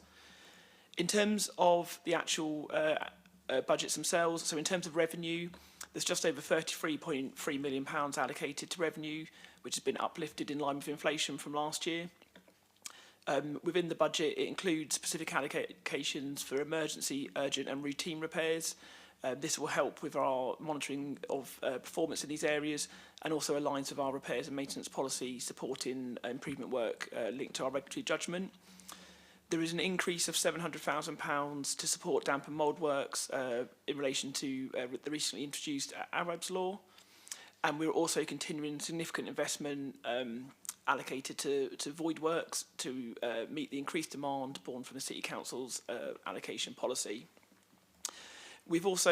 In terms of the actual budgets themselves, so in terms of revenue, there's just over £33.3 million allocated to revenue, which has been uplifted in line with inflation from last year. Within the budget, it includes specific allocations for emergency, urgent and routine repairs. This will help with our monitoring of performance in these areas and also aligns with our repairs and maintenance policy supporting improvement work linked to our regulatory judgment. There is an increase of £700,000 to support damp and mould works in relation to the recently introduced Arabs law. And we're also continuing significant investment allocated to void works to meet the increased demand born from the City Council's allocation policy. We've also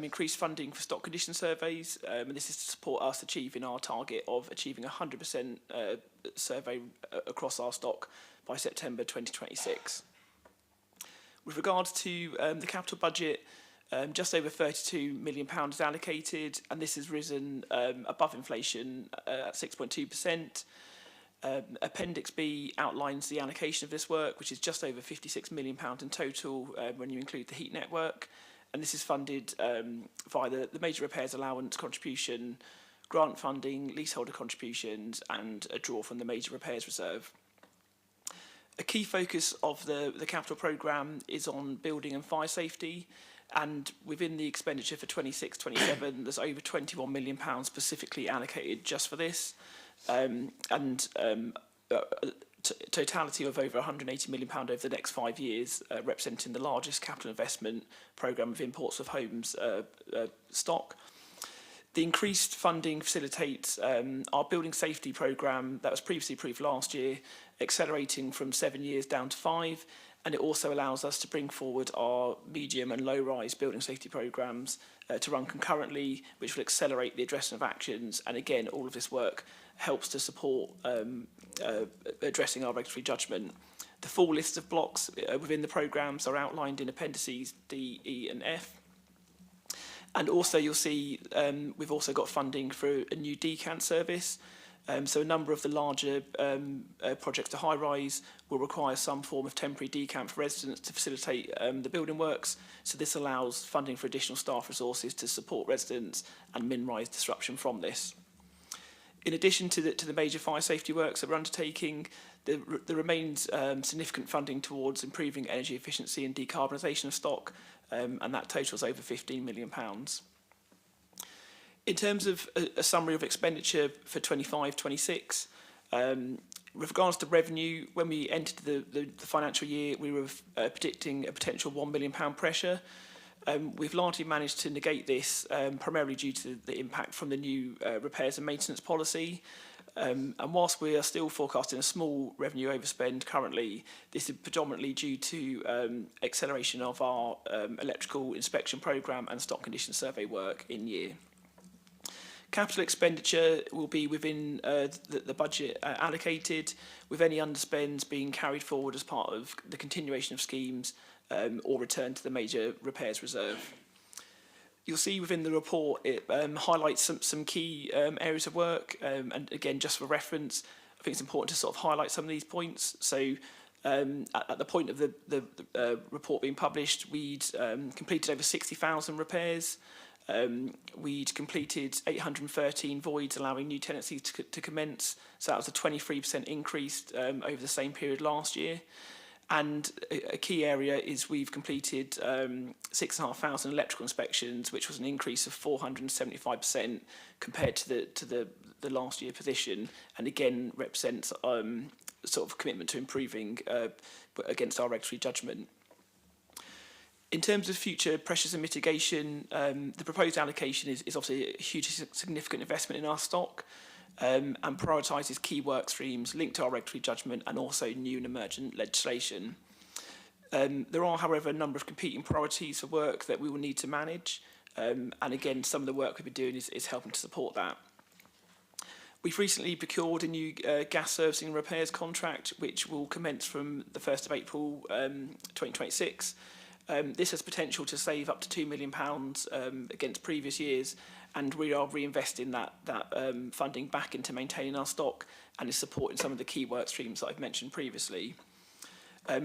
increased funding for stock condition surveys, and this is to support us achieving our target of achieving 100% survey across our stock by September 2026. With regards to the capital budget, just over £32 million is allocated, and this has risen above inflation at 6.2%. Appendix B outlines the allocation of this work, which is just over £56 million in total when you include the heat network. And this is funded via the major repairs allowance contribution, grant funding, leaseholder contributions, and a draw from the major repairs reserve. A key focus of the capital programme is on building and fire safety, and within the expenditure for 26-27, there's over £21 million specifically allocated just for this, totality of over £180 million over the next 5 years, representing the largest capital investment programme within Portsmouth Homes stock. The increased funding facilitates our building safety programme that was previously approved last year, accelerating from 7 years down to 5, and it also allows us to bring forward our medium and low-rise building safety programmes to run concurrently, which will accelerate the addressing of actions, and again, all of this work helps to support addressing our regulatory judgment. The full list of blocks within the programmes are outlined in appendices D, E and F. And also you'll see we've also got funding for a new decant service. So a number of the larger projects to high-rise will require some form of temporary decant for residents to facilitate the building works. So this allows funding for additional staff resources to support residents and minimise disruption from this. In addition to the major fire safety works that we're undertaking, there remains significant funding towards improving energy efficiency and decarbonisation of stock, and that totals over £15 million. In terms of a summary of expenditure for 25-26, with regards to revenue, when we entered the financial year, we were predicting a potential £1 million pressure. We've largely managed to negate this, primarily due to the impact from the new repairs and maintenance policy. And whilst we are still forecasting a small revenue overspend currently, this is predominantly due to acceleration of our electrical inspection programme and stock condition survey work in year. Capital expenditure will be within the budget allocated, with any underspends being carried forward as part of the continuation of schemes or returned to the major repairs reserve. You'll see within the report it highlights some key areas of work, and again, just for reference, I think it's important to sort of highlight some of these points. So at the point of the report being published, we'd completed over 60,000 repairs. We'd completed 813 voids, allowing new tenancies to commence. So that was a 23% increase over the same period last year. And a key area is we've completed 6,500 electrical inspections, which was an increase of 475% compared to the last year position, and again represents sort of commitment to improving against our regulatory judgment. In terms of future pressures and mitigation, the proposed allocation is obviously a hugely significant investment in our stock, and prioritises key work streams linked to our regulatory judgment and also new and emergent legislation. There are, however, a number of competing priorities for work that we will need to manage, and again, some of the work we've been doing is helping to support that. We've recently procured a new gas servicing and repairs contract, which will commence from the 1st of April 2026. This has potential to save up to £2 million against previous years, and we are reinvesting that funding back into maintaining our stock and is supporting some of the key work streams that I've mentioned previously.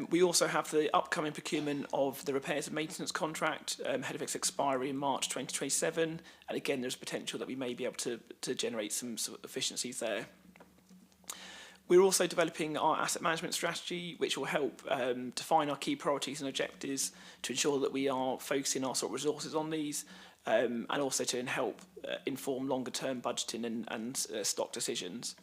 We also have the upcoming procurement of the repairs and maintenance contract ahead of its expiry in March 2027, and again there's potential that we may be able to generate some sort of efficiencies there. We're also developing our asset management strategy, which will help define our key priorities and objectives to ensure that we are focusing our sort of resources on these, and also to help inform longer-term budgeting and stock decisions.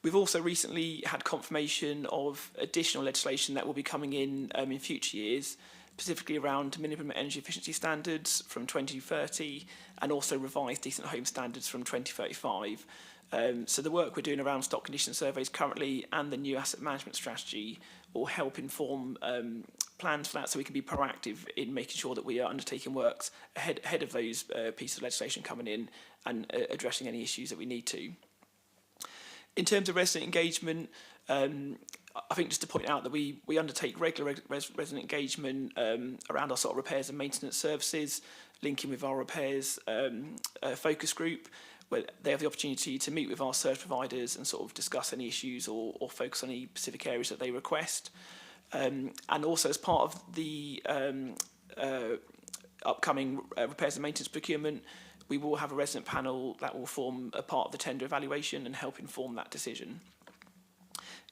We've also recently had confirmation of additional legislation that will be coming in future years, specifically around minimum energy efficiency standards from 2030 and also revised decent home standards from 2035. So the work we're doing around stock condition surveys currently and the new asset management strategy will help inform plans for that, so we can be proactive in making sure that we are undertaking works ahead of those pieces of legislation coming in and addressing any issues that we need to. In terms of resident engagement, I think just to point out that we undertake regular resident engagement around our sort of repairs and maintenance services, linking with our repairs focus group, where they have the opportunity to meet with our service providers and sort of discuss any issues or focus on any specific areas that they request. And also as part of the upcoming repairs and maintenance procurement, we will have a resident panel that will form a part of the tender evaluation and help inform that decision.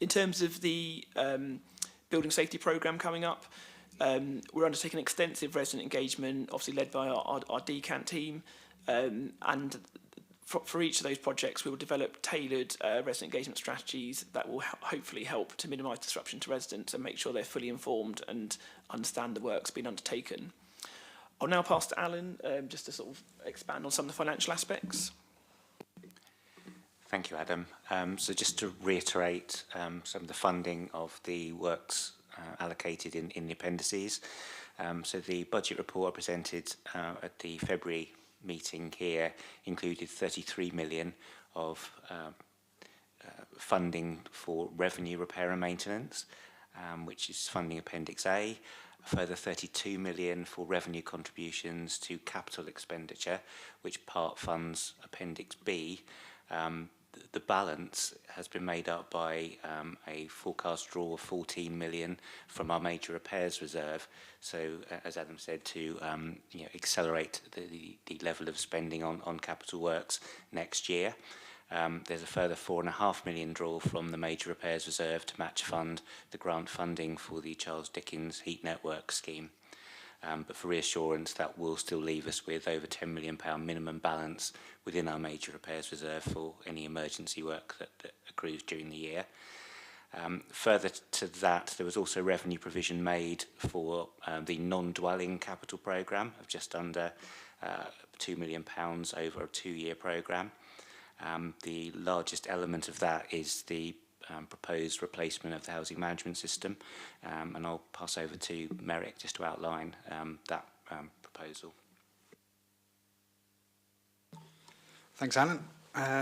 In terms of the building safety programme coming up, we're undertaking extensive resident engagement, obviously led by our DCANT team, and for each of those projects we will develop tailored resident engagement strategies that will hopefully help to minimise disruption to residents and make sure they're fully informed and understand the work's been undertaken. I'll now pass to Alan just to sort of expand on some of the financial aspects. Thank you, Adam. So just to reiterate some of the funding of the works allocated in the appendices. So the budget report presented at the February meeting here included 33 million of funding for revenue repair and maintenance, which is funding Appendix A. A further 32 million for revenue contributions to capital expenditure, which part funds Appendix B. The balance has been made up by a forecast draw of 14 million from our major repairs reserve. So, as Adam said, to accelerate the level of spending on capital works next year. There's a further 4.5 million draw from the major repairs reserve to match fund the grant funding for the Charles Dickens Heat Network scheme. But for reassurance, that will still leave us with over £10 million minimum balance within our major repairs reserve for any emergency work that accrues during the year. Further to that, there was also revenue provision made for the non-dwelling capital programme of just under £2 million over a 2-year programme. The largest element of that is the proposed replacement of the housing management system, and I'll pass over to Merrick just to outline that proposal. Thanks, Alan.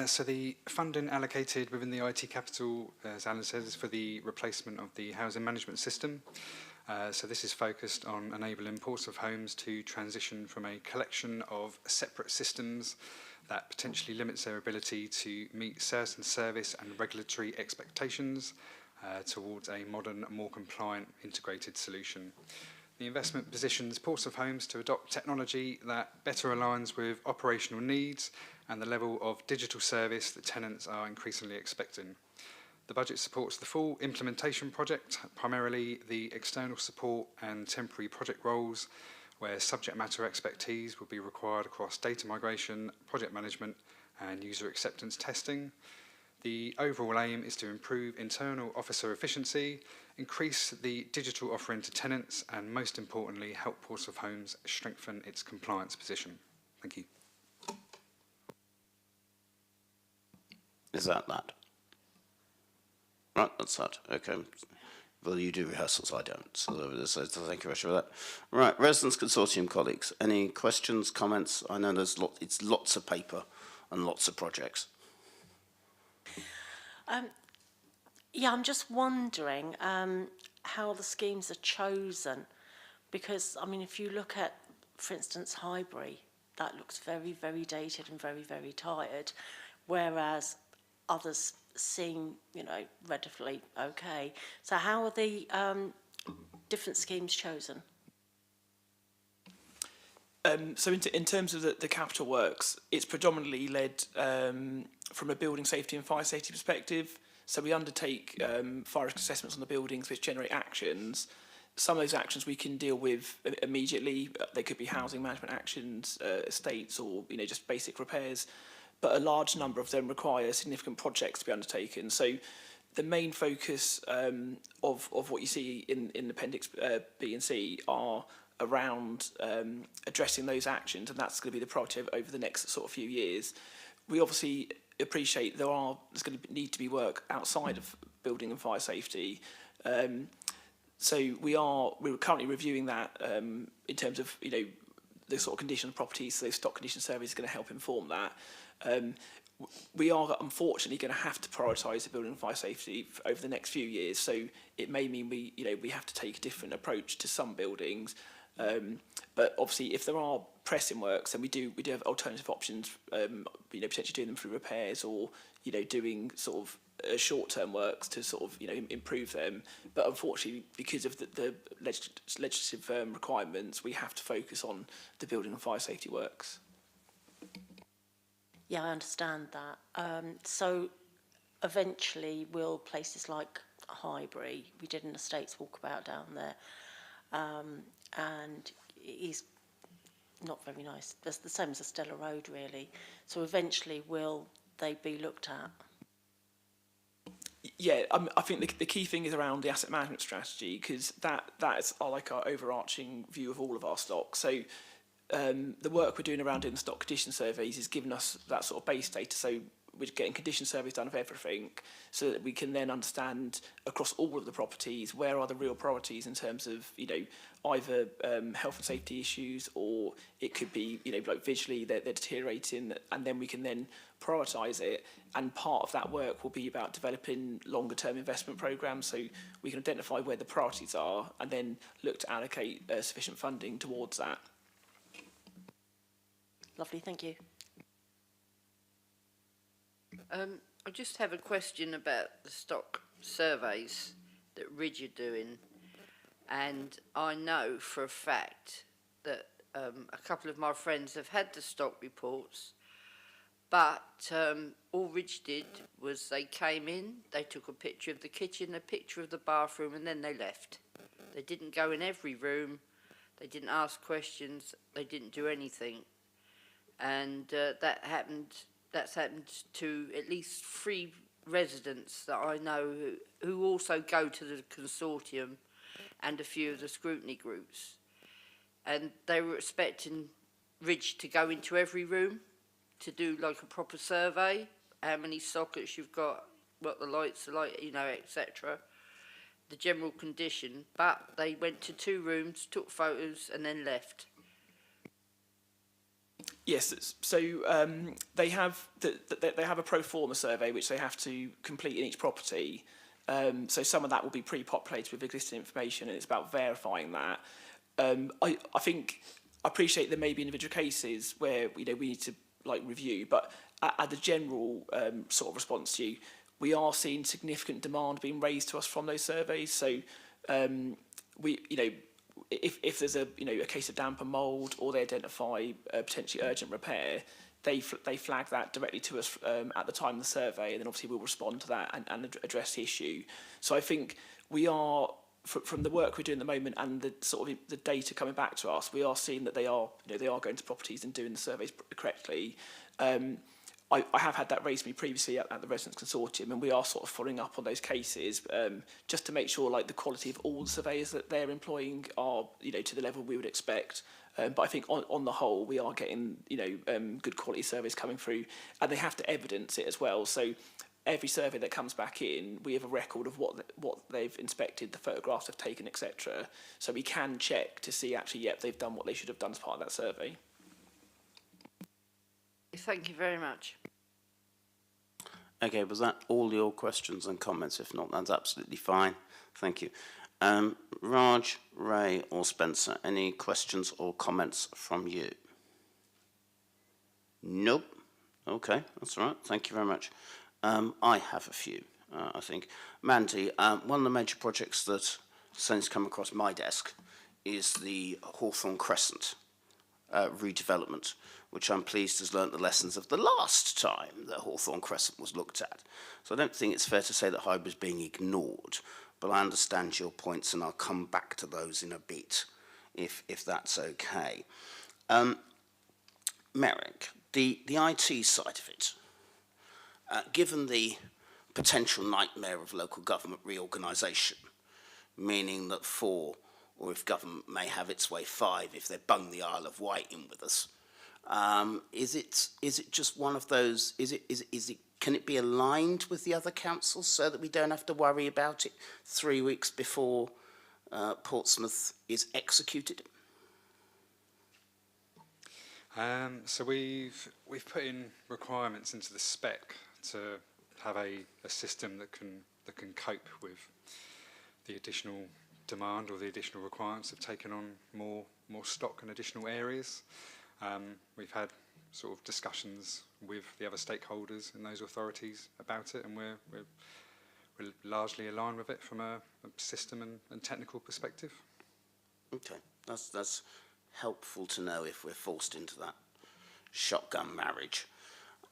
So the funding allocated within the IT capital, as Alan says, is for the replacement of the housing management system. So this is focused on enabling Ports of Homes to transition from a collection of separate systems that potentially limits their ability to meet certain service and regulatory expectations towards a modern, more compliant, integrated solution. The investment positions Ports of Homes to adopt technology that better aligns with operational needs and the level of digital service that tenants are increasingly expecting. The budget supports the full implementation project, primarily the external support and temporary project roles, where subject matter expertise will be required across data migration, project management and user acceptance testing. The overall aim is to improve internal officer efficiency, increase the digital offering to tenants and, most importantly, help Ports of Homes strengthen its compliance position. Thank you. Is that? Right, that's that. Okay. Well, you do rehearsals, I don't. So thank you very much for that. Right, Residents Consortium colleagues, any questions, comments? I know it's lots of paper and lots of projects. Yeah, I'm just wondering how the schemes are chosen, because, I mean, if you look at, for instance, Highbury, that looks very, very dated and very, very tired, whereas others seem, you know, relatively okay. So how are the different schemes chosen? So in terms of the capital works, it's predominantly led from a building safety and fire safety perspective. So we undertake fire risk assessments on the buildings which generate actions. Some of those actions we can deal with immediately. They could be housing management actions, estates, or, you know, just basic repairs. But a large number of them require significant projects to be undertaken. So the main focus of what you see in Appendix B and C are around addressing those actions, and that's going to be the priority over the next sort of few years. We obviously appreciate there's going to need to be work outside of building and fire safety. So we're currently reviewing that in terms of, you know, the sort of condition of properties. So those stock condition surveys are going to help inform that. We are unfortunately going to have to prioritise the building and fire safety over the next few years. So it may mean we have to take a different approach to some buildings. But obviously, if there are pressing works, then we do have alternative options. Potentially doing them through repairs, or, you know, doing sort of short-term works to sort of, you know, improve them. But unfortunately, because of the legislative requirements, we have to focus on the building and fire safety works. Yeah, I understand that. So eventually will places like Highbury, we did an estates walkabout down there, and it is not very nice. That's the same as the Stella Road, really. So eventually will they be looked at? Yeah, I think the key thing is around the asset management strategy, because that is our overarching view of all of our stock. So the work we're doing around doing the stock condition surveys is giving us that sort of base data. So we're getting condition surveys done of everything, so that we can then understand across all of the properties where are the real priorities in terms of, you know, either health and safety issues, or it could be, you know, like visually they're deteriorating, and then we can then prioritise it. And part of that work will be about developing longer term investment programmes, so we can identify where the priorities are and then look to allocate sufficient funding towards that. Lovely, thank you. I just have a question about the stock surveys that Ridge are doing, and I know for a fact that a couple of my friends have had the stock reports, but all Ridge did was they came in, they took a picture of the kitchen, a picture of the bathroom, and then they left. They didn't go in every room, they didn't ask questions, they didn't do anything, and that's happened to at least 3 residents that I know who also go to the consortium and a few of the scrutiny groups. And they were expecting Ridge to go into every room to do like a proper survey, how many sockets you've got, what the lights are like, you know, etc. The general condition. But they went to 2 rooms, took photos and then left. Yes, so they have they have a pro forma survey which they have to complete in each property. So some of that will be pre-populated with existing information, and it's about verifying that. I appreciate there may be individual cases where we need to review, but at the general sort of response to you, we are seeing significant demand being raised to us from those surveys. So if there's a case of damp and mould, or they identify potentially urgent repair, they flag that directly to us at the time of the survey, and then obviously we'll respond to that and address the issue. So I think we are, from the work we're doing at the moment and the sort of the data coming back to us, we are seeing that they are going to properties and doing the surveys correctly. I have had that raised to me previously at the Residents Consortium, and we are sort of following up on those cases just to make sure the quality of all the surveyors that they're employing are to the level we would expect. But I think on the whole we are getting good quality surveys coming through, and they have to evidence it as well. So every survey that comes back in, we have a record of what they've inspected, the photographs they've taken, etc. So we can check to see actually, yep, they've done what they should have done as part of that survey. Thank you very much. Okay, was that all your questions and comments? If not, that's absolutely fine. Thank you. Raj, Ray or Spencer, any questions or comments from you? Nope. Okay, that's all right. Thank you very much. I have a few, I think. Mandy, one of the major projects that has come across my desk is the Hawthorne Crescent redevelopment, which I'm pleased has learnt the lessons of the last time that Hawthorne Crescent was looked at. So I don't think it's fair to say that hybrid is being ignored, but I understand your points, and I'll come back to those in a bit, if that's okay. Merrick, the IT side of it, given the potential nightmare of local government reorganisation, meaning that 4, or if government may have its way 5, if they bung the Isle of Wight in with us, is it just one of those? Can it be aligned with the other councils so that we don't have to worry about it 3 weeks before Portsmouth is executed? So we've put in requirements into the spec to have a system that can cope with the additional demand or the additional requirements of taking on more stock in additional areas. We've had sort of discussions with the other stakeholders in those authorities about it, and we're largely aligned with it from a system and technical perspective. Okay, that's helpful to know if we're forced into that shotgun marriage.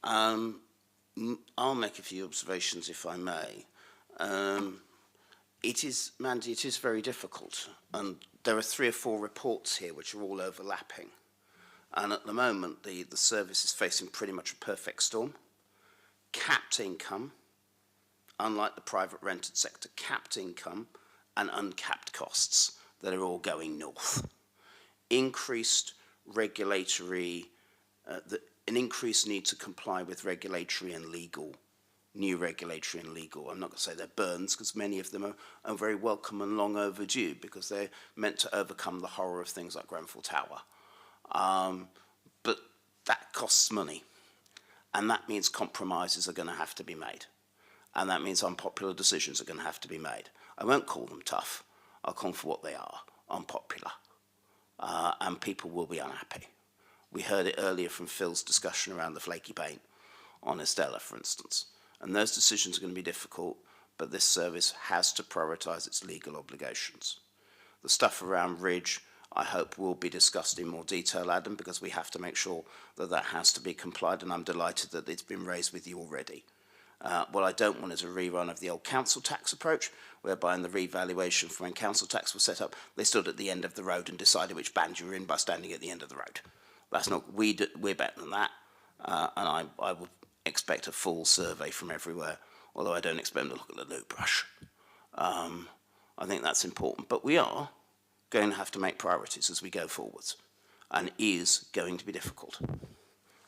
I'll make a few observations if I may. It is, Mandy, it is very difficult, and there are 3 or 4 reports here which are all overlapping. And at the moment, the service is facing pretty much a perfect storm. Capped income, unlike the private rented sector, capped income and uncapped costs that are all going north. Increased regulatory, an increased need to comply with regulatory and legal, new regulatory and legal. I'm not going to say they're burns, because many of them are very welcome and long overdue, because they're meant to overcome the horror of things like Grenfell Tower. But that costs money, and that means compromises are going to have to be made, and that means unpopular decisions are going to have to be made. I won't call them tough. I'll call them for what they are, unpopular, and people will be unhappy. We heard it earlier from Phil's discussion around the flaky paint on Estella, for instance, and those decisions are going to be difficult, but this service has to prioritise its legal obligations. The stuff around Ridge, I hope, will be discussed in more detail, Adam, because we have to make sure that that has to be complied, and I'm delighted that it's been raised with you already. What I don't want is a rerun of the old council tax approach, whereby in the revaluation for when council tax was set up, they stood at the end of the road and decided which band you were in by standing at the end of the road. That's not, we're better than that, and I would expect a full survey from everywhere, although I don't expect them to look at the loop brush. I think that's important, but we are going to have to make priorities as we go forwards, and it is going to be difficult.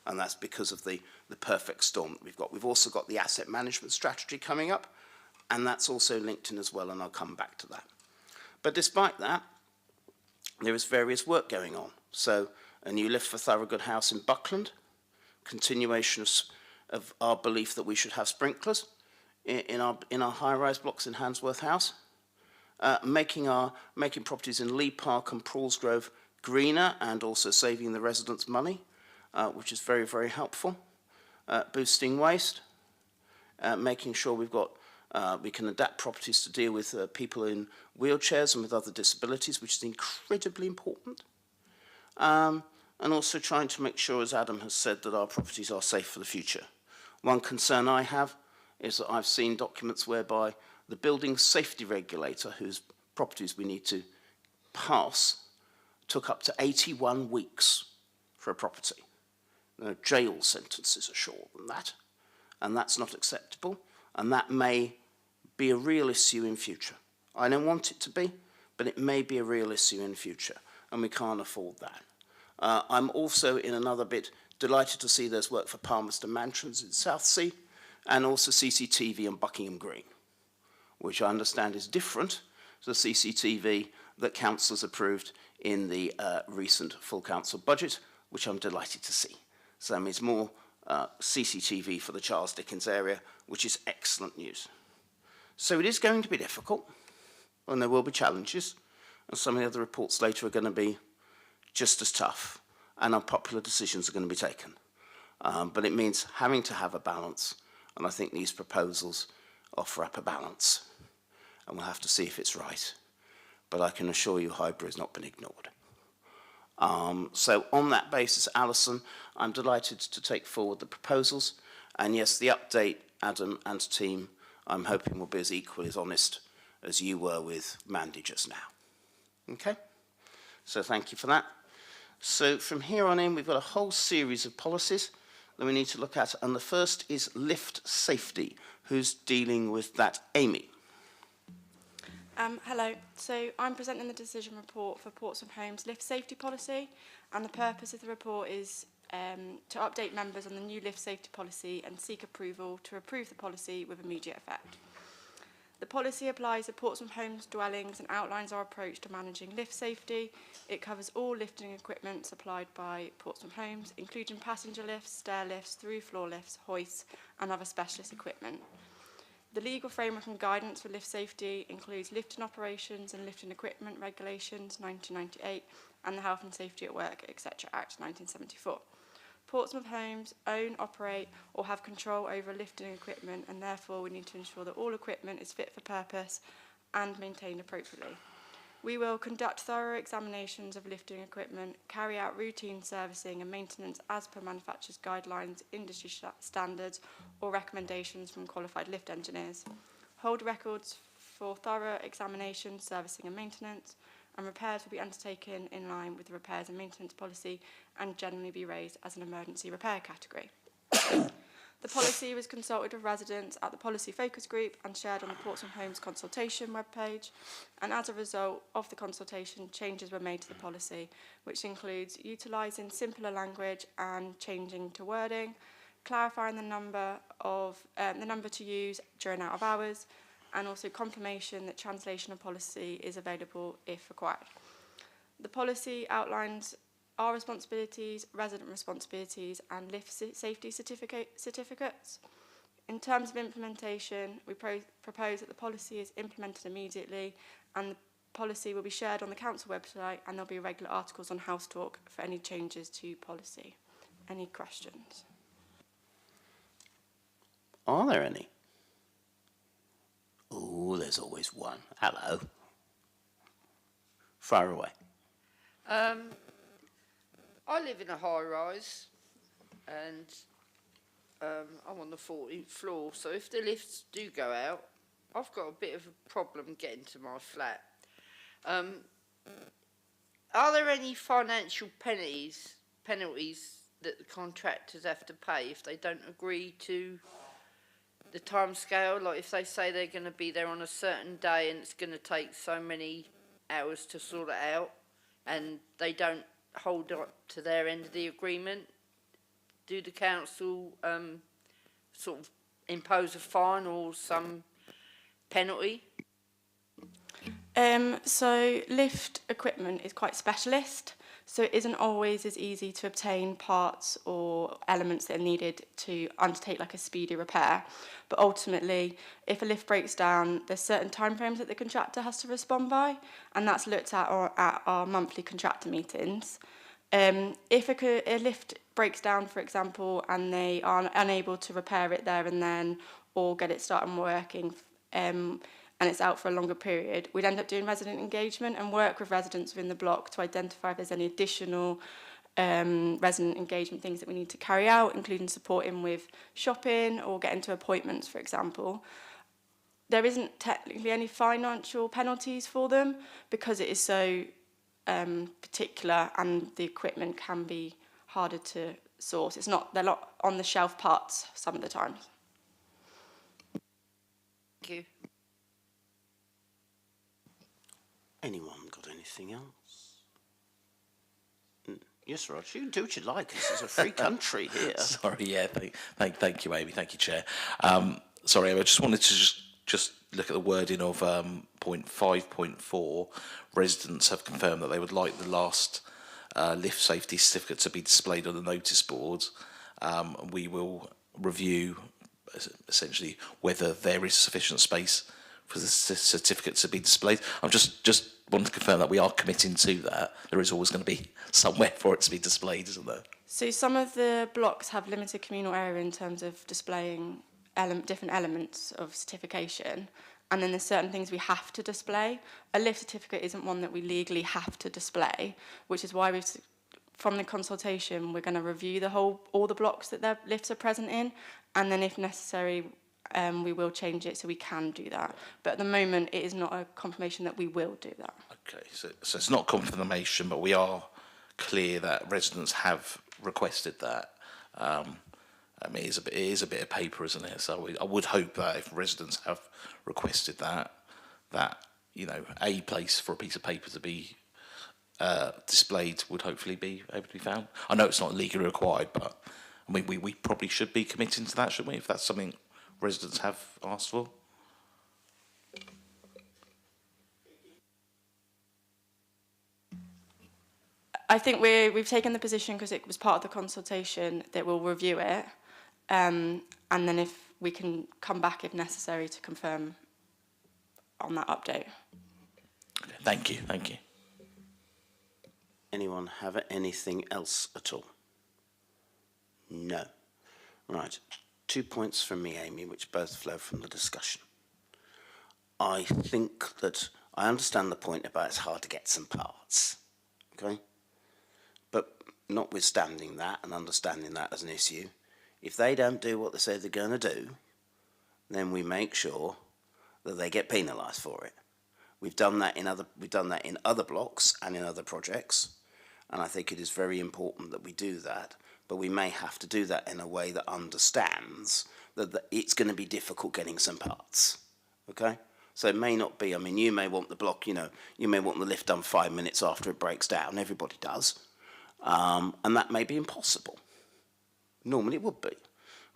And that's because of the perfect storm that we've got. We've also got the asset management strategy coming up, and that's also linked in as well, and I'll come back to that. But despite that, there is various work going on. So a new lift for Thorogood House in Buckland, continuation of our belief that we should have sprinklers in our high-rise blocks in Handsworth House, making properties in Lee Park and Prawls Grove greener and also saving the residents money, which is very, very helpful, boosting waste, making sure we can adapt properties to deal with people in wheelchairs and with other disabilities, which is incredibly important. And also trying to make sure, as Adam has said, that our properties are safe for the future. One concern I have is that I've seen documents whereby the building safety regulator, whose properties we need to pass, took up to 81 weeks for a property. No, jail sentences are shorter than that, and that's not acceptable, and that may be a real issue in future. I don't want it to be, but it may be a real issue in future, and we can't afford that. I'm also, in another bit, delighted to see there's work for Palmerston Mansions in Southsea, and also CCTV on Buckingham Green, which I understand is different to the CCTV that councillors approved in the recent full council budget, which I'm delighted to see. So that means more CCTV for the Charles Dickens area, which is excellent news. So it is going to be difficult, and there will be challenges, and some of the other reports later are going to be just as tough, and unpopular decisions are going to be taken. But it means having to have a balance, and I think these proposals offer up a balance, and we'll have to see if it's right. But I can assure you Highbury has not been ignored. So on that basis, Alison, I'm delighted to take forward the proposals, and yes, the update, Adam and team, I'm hoping will be as equally as honest as you were with Mandy just now. Okay? So thank you for that. So from here on in, we've got a whole series of policies that we need to look at, and the first is lift safety. Who's dealing with that? Amy. Hello. So I'm presenting the decision report for Portsmouth Homes lift safety policy, and the purpose of the report is to update members on the new lift safety policy and seek approval to approve the policy with immediate effect. The policy applies to Portsmouth Homes dwellings and outlines our approach to managing lift safety. It covers all lifting equipment supplied by Portsmouth Homes, including passenger lifts, stair lifts, through-floor lifts, hoists, and other specialist equipment. The legal framework and guidance for lift safety includes lifting operations and lifting equipment regulations 1998 and the Health and Safety at Work, etc. Act 1974. Portsmouth Homes own, operate or have control over lifting equipment, and therefore we need to ensure that all equipment is fit for purpose and maintained appropriately. We will conduct thorough examinations of lifting equipment, carry out routine servicing and maintenance as per manufacturer's guidelines, industry standards or recommendations from qualified lift engineers, hold records for thorough examination, servicing and maintenance, and repairs will be undertaken in line with the repairs and maintenance policy and generally be raised as an emergency repair category. The policy was consulted with residents at the policy focus group and shared on the Portsmouth Homes consultation webpage, and as a result of the consultation, changes were made to the policy, which includes utilising simpler language and changing to wording, clarifying the number to use during out of hours, and also confirmation that translation of policy is available if required. The policy outlines our responsibilities, resident responsibilities, and lift safety certificates. In terms of implementation, we propose that the policy is implemented immediately, and the policy will be shared on the council website, and there'll be regular articles on House Talk for any changes to policy. Any questions? Are there any? Oh, there's always one. Hello. Fire away. I live in a high-rise, and I'm on the 14th floor, so if the lifts do go out, I've got a bit of a problem getting to my flat. Are there any financial penalties that the contractors have to pay if they don't agree to the time scale? Like if they say they're going to be there on a certain day and it's going to take so many hours to sort it out, and they don't hold up to their end of the agreement, do the council sort of impose a fine or some penalty? So lift equipment is quite specialist, So it isn't always as easy to obtain parts or elements that are needed to undertake like a speedy repair. But ultimately, if a lift breaks down, there's certain timeframes that the contractor has to respond by, and that's looked at our monthly contractor meetings. If a lift breaks down, for example, and they are unable to repair it there and then or get it started working, and it's out for a longer period, we'd end up doing resident engagement and work with residents within the block to identify if there's any additional resident engagement things that we need to carry out, including supporting with shopping or getting to appointments, for example. There isn't technically any financial penalties for them because it is so particular and the equipment can be harder to source. They're not on the shelf parts some of the times. Thank you. Anyone got anything else? Yes, Rog, you can do what you like. This is a free country here. Sorry, yeah, thank you, Amy, thank you, Chair. Sorry, I just wanted to just look at the wording of point 5.4. Residents have confirmed that they would like the last lift safety certificate to be displayed on the notice board. We will review essentially whether there is sufficient space for the certificate to be displayed. I'm just want to confirm that we are committing to that. There is always going to be somewhere for it to be displayed, isn't there? So some of the blocks have limited communal area in terms of displaying different elements of certification, and then there's certain things we have to display. A lift certificate isn't one that we legally have to display, which is why from the consultation, we're going to review all the blocks that their lifts are present in, and then if necessary, we will change it so we can do that. But at the moment, it is not a confirmation that we will do that. Okay, so it's not confirmation, but we are clear that residents have requested that. I mean, it is a bit of paper, isn't it? So I would hope that if residents have requested that a place for a piece of paper to be displayed would hopefully be able to be found. I know it's not legally required, but I mean, we probably should be committing to that, shouldn't we? If that's something residents have asked for. I think we've taken the position because it was part of the consultation that we'll review it, and then if we can come back if necessary to confirm on that update. Okay, thank you. Anyone have anything else at all? No. Right. 2 points from me, Amy, which both flow from the discussion. I think that I understand the point about it's hard to get some parts, okay? But notwithstanding that and understanding that as an issue, if they don't do what they say they're going to do, then we make sure that they get penalised for it. We've done that in other blocks and in other projects, and I think it is very important that we do that. But we may have to do that in a way that understands that it's going to be difficult getting some parts, okay? So it may not be, I mean, you may want the block, you may want the lift done 5 minutes after it breaks down, everybody does, and that may be impossible. Normally it would be.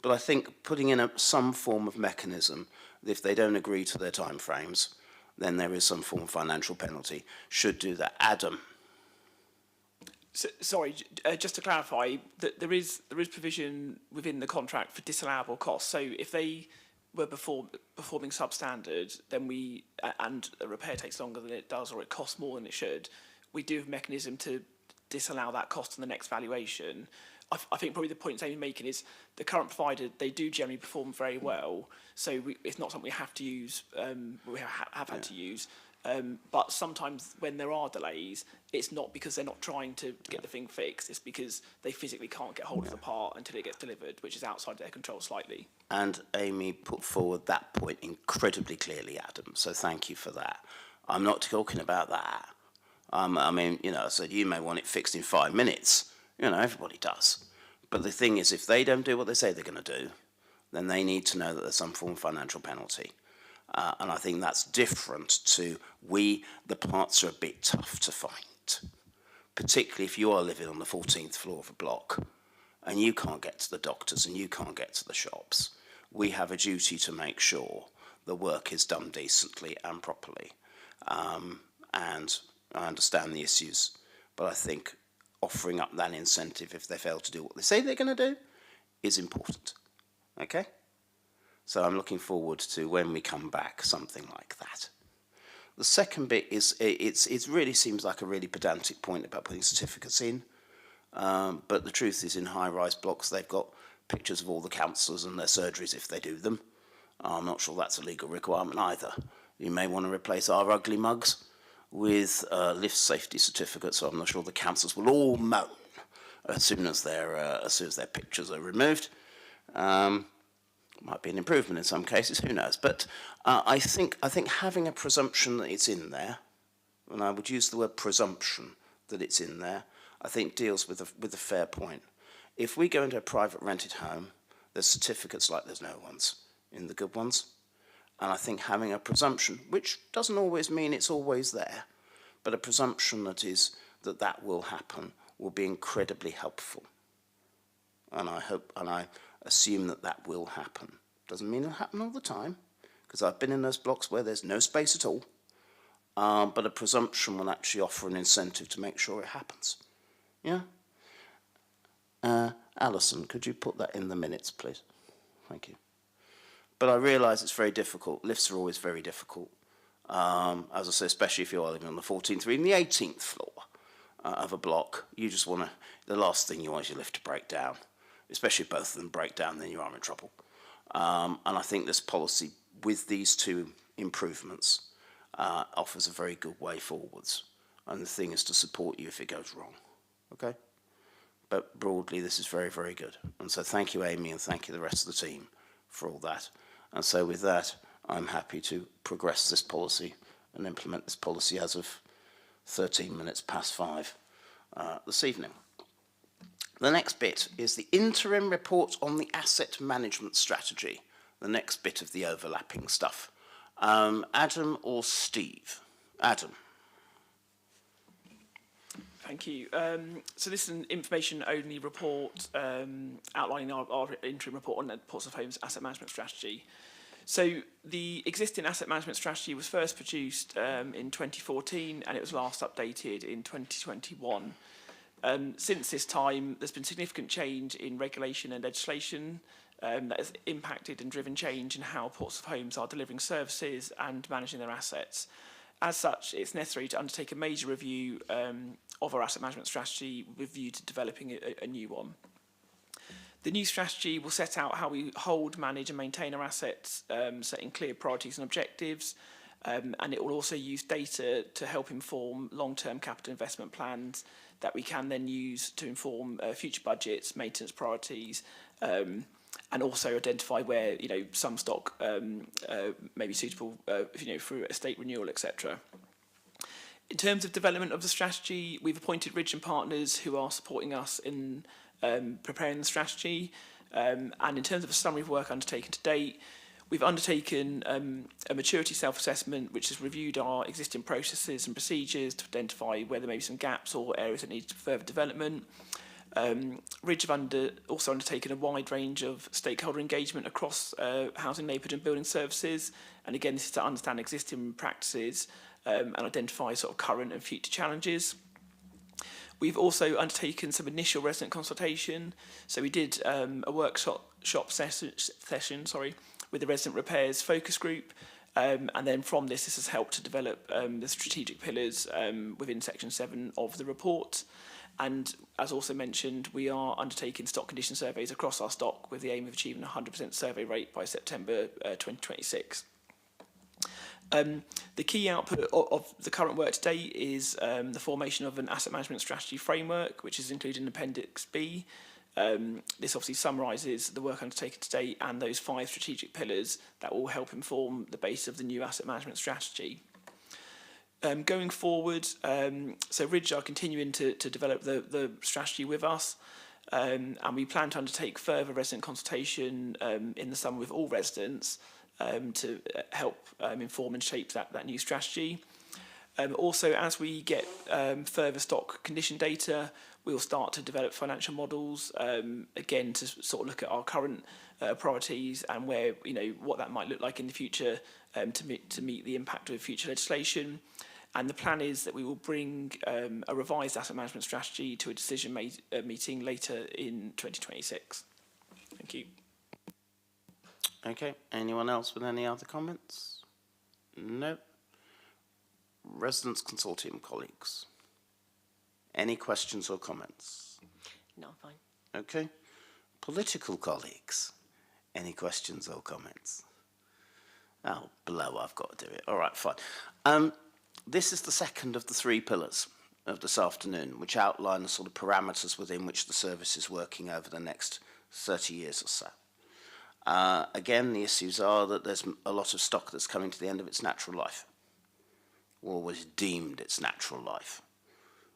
But I think putting in some form of mechanism, that if they don't agree to their timeframes, then there is some form of financial penalty, should do that. Adam. Sorry, just to clarify, that there is provision within the contract for disallowable costs. So if they were performing substandard, then and a repair takes longer than it does, or it costs more than it should, we do have a mechanism to disallow that cost in the next valuation. I think probably the point Amy's making is the current provider, they do generally perform very well, so it's not something we have to use. We have had to use. But sometimes when there are delays, it's not because they're not trying to get the thing fixed, it's because they physically can't get hold of the part until it gets delivered, which is outside their control slightly. And Amy put forward that point incredibly clearly, Adam, so thank you for that. I'm not talking about that. I mean, I said you may want it fixed in 5 minutes. Everybody does. But the thing is, if they don't do what they say they're going to do, then they need to know that there's some form of financial penalty. And I think that's different to the parts are a bit tough to find, particularly if you are living on the 14th floor of a block and you can't get to the doctors and you can't get to the shops. We have a duty to make sure the work is done decently and properly. And I understand the issues, but I think offering up that incentive if they fail to do what they say they're going to do is important. Okay? So I'm looking forward to when we come back, something like that. The second bit is, it really seems like a really pedantic point about putting certificates in, but the truth is in high-rise blocks they've got pictures of all the councillors and their surgeries if they do them. I'm not sure that's a legal requirement either. You may want to replace our ugly mugs with lift safety certificates, so I'm not sure the councillors will all moan as soon as their pictures are removed. Might be an improvement in some cases, who knows? But I think having a presumption that it's in there, and I would use the word presumption that it's in there, I think deals with a fair point. If we go into a private rented home, there's certificates like there's no ones in the good ones. And I think having a presumption, which doesn't always mean it's always there, but a presumption that will happen, will be incredibly helpful. And I hope, and I assume that will happen. Doesn't mean it'll happen all the time, because I've been in those blocks where there's no space at all, but a presumption will actually offer an incentive to make sure it happens. Yeah? Alison, could you put that in the minutes, please? Thank you. But I realise it's very difficult. Lifts are always very difficult. As I say, especially if you're living on the 14th or even the 18th floor of a block. You just want to, the last thing you want is your lift to break down. Especially if both of them break down, then you are in trouble. And I think this policy, with these two improvements, offers a very good way forwards. And the thing is to support you if it goes wrong. Okay? But broadly, this is very, very good. And so thank you, Amy, and thank you the rest of the team for all that. And so with that, I'm happy to progress this policy and implement this policy as of 13 minutes past 5 this evening. The next bit is the interim report on the asset management strategy, the next bit of the overlapping stuff. Adam or Steve? Adam. Thank you. So this is an information-only report outlining our interim report on the Ports of Homes asset management strategy. So the existing asset management strategy was first produced in 2014 and it was last updated in 2021. Since this time, there's been significant change in regulation and legislation that has impacted and driven change in how Ports of Homes are delivering services and managing their assets. As such, it's necessary to undertake a major review of our asset management strategy with a view to developing a new one. The new strategy will set out how we hold, manage and maintain our assets, setting clear priorities and objectives, and it will also use data to help inform long-term capital investment plans that we can then use to inform future budgets, maintenance priorities, and also identify where some stock may be suitable through estate renewal, etc. In terms of development of the strategy, we've appointed Ridge and Partners who are supporting us in preparing the strategy. And in terms of a summary of work undertaken to date, we've undertaken a maturity self-assessment which has reviewed our existing processes and procedures to identify where there may be some gaps or areas that need further development. Ridge have also undertaken a wide range of stakeholder engagement across housing, neighbourhood and building services. And again, this is to understand existing practices and identify sort of current and future challenges. We've also undertaken some initial resident consultation. So we did a workshop session with the resident repairs focus group. And then from this has helped to develop the strategic pillars within section 7 of the report. And as also mentioned, we are undertaking stock condition surveys across our stock with the aim of achieving a 100% survey rate by September 2026. The key output of the current work to date is the formation of an asset management strategy framework, which is included in Appendix B. This obviously summarises the work undertaken to date and those 5 strategic pillars that will help inform the base of the new asset management strategy. Going forward, so Ridge are continuing to develop the strategy with us, and we plan to undertake further resident consultation in the summer with all residents to help inform and shape that new strategy. Also, as we get further stock condition data, we'll start to develop financial models, again to sort of look at our current priorities and where what that might look like in the future to meet the impact of future legislation. And the plan is that we will bring a revised asset management strategy to a decision meeting later in 2026. Thank you. Okay, anyone else with any other comments? No. Residents Consortium colleagues. Any questions or comments? No, fine. Okay. Political colleagues. Any questions or comments? Oh, below, I've got to do it. All right, fine. This is the second of the three pillars of this afternoon, which outline the sort of parameters within which the service is working over the next 30 years or so. Again, the issues are that there's a lot of stock that's coming to the end of its natural life, or was deemed its natural life.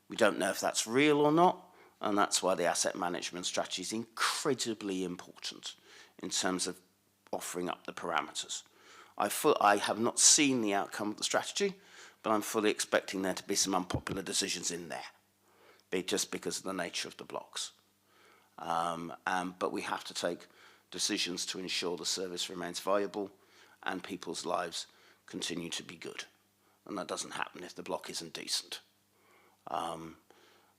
We don't know if that's real or not, and that's why the asset management strategy is incredibly important in terms of offering up the parameters. I have not seen the outcome of the strategy, but I'm fully expecting there to be some unpopular decisions in there, just because of the nature of the blocks. But we have to take decisions to ensure the service remains viable and people's lives continue to be good. And that doesn't happen if the block isn't decent.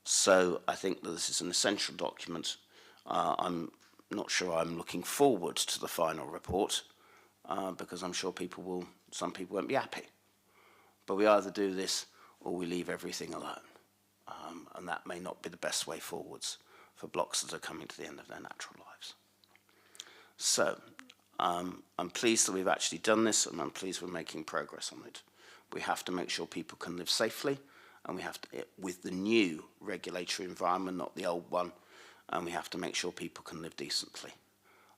So I think that this is an essential document. I'm not sure I'm looking forward to the final report because I'm sure some people won't be happy. But we either do this or we leave everything alone. And that may not be the best way forwards for blocks that are coming to the end of their natural lives. So I'm pleased that we've actually done this, and I'm pleased we're making progress on it. We have to make sure people can live safely, and we have to, with the new regulatory environment, not the old one, and we have to make sure people can live decently.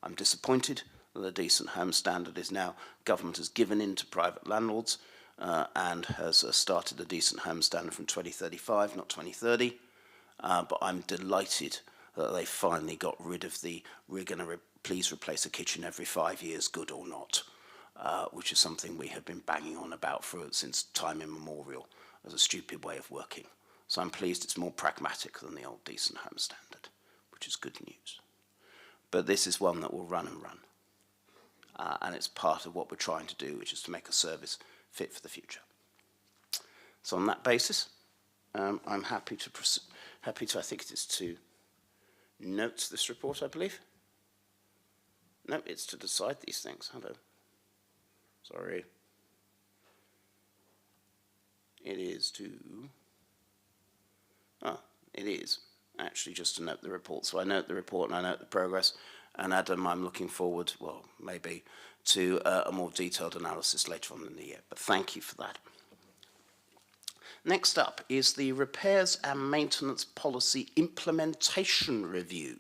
I'm disappointed that the decent home standard is now, government has given in to private landlords and has started the decent home standard from 2035, not 2030. But I'm delighted that they finally got rid of the, we're going to please replace a kitchen every 5 years, good or not, which is something we have been banging on about since time immemorial as a stupid way of working. So I'm pleased it's more pragmatic than the old decent home standard, which is good news. But this is one that will run and run. And it's part of what we're trying to do, which is to make a service fit for the future. So on that basis, I'm happy to, I think it is to note this report, I believe. No, it's to decide these things. Hello. Sorry. It is to, it is actually just to note the report. So I note the report and I note the progress. And Adam, I'm looking forward, well, maybe to a more detailed analysis later on in the year. But thank you for that. Next up is the Repairs and Maintenance Policy Implementation Review.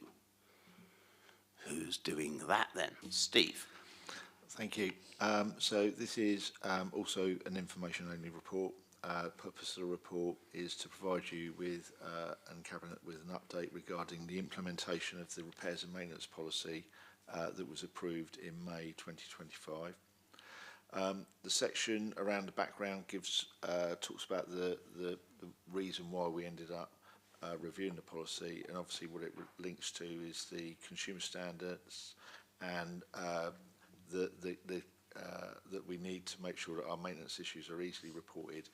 Who's doing that then? Steve. Thank you. So this is also an information-only report. Purpose of the report is to provide you with and Cabinet with an update regarding the implementation of the repairs and maintenance policy that was approved in May 2025. The section around the background talks about the reason why we ended up reviewing the policy, and obviously what it links to is the consumer standards and that we need to make sure that our maintenance issues are easily reported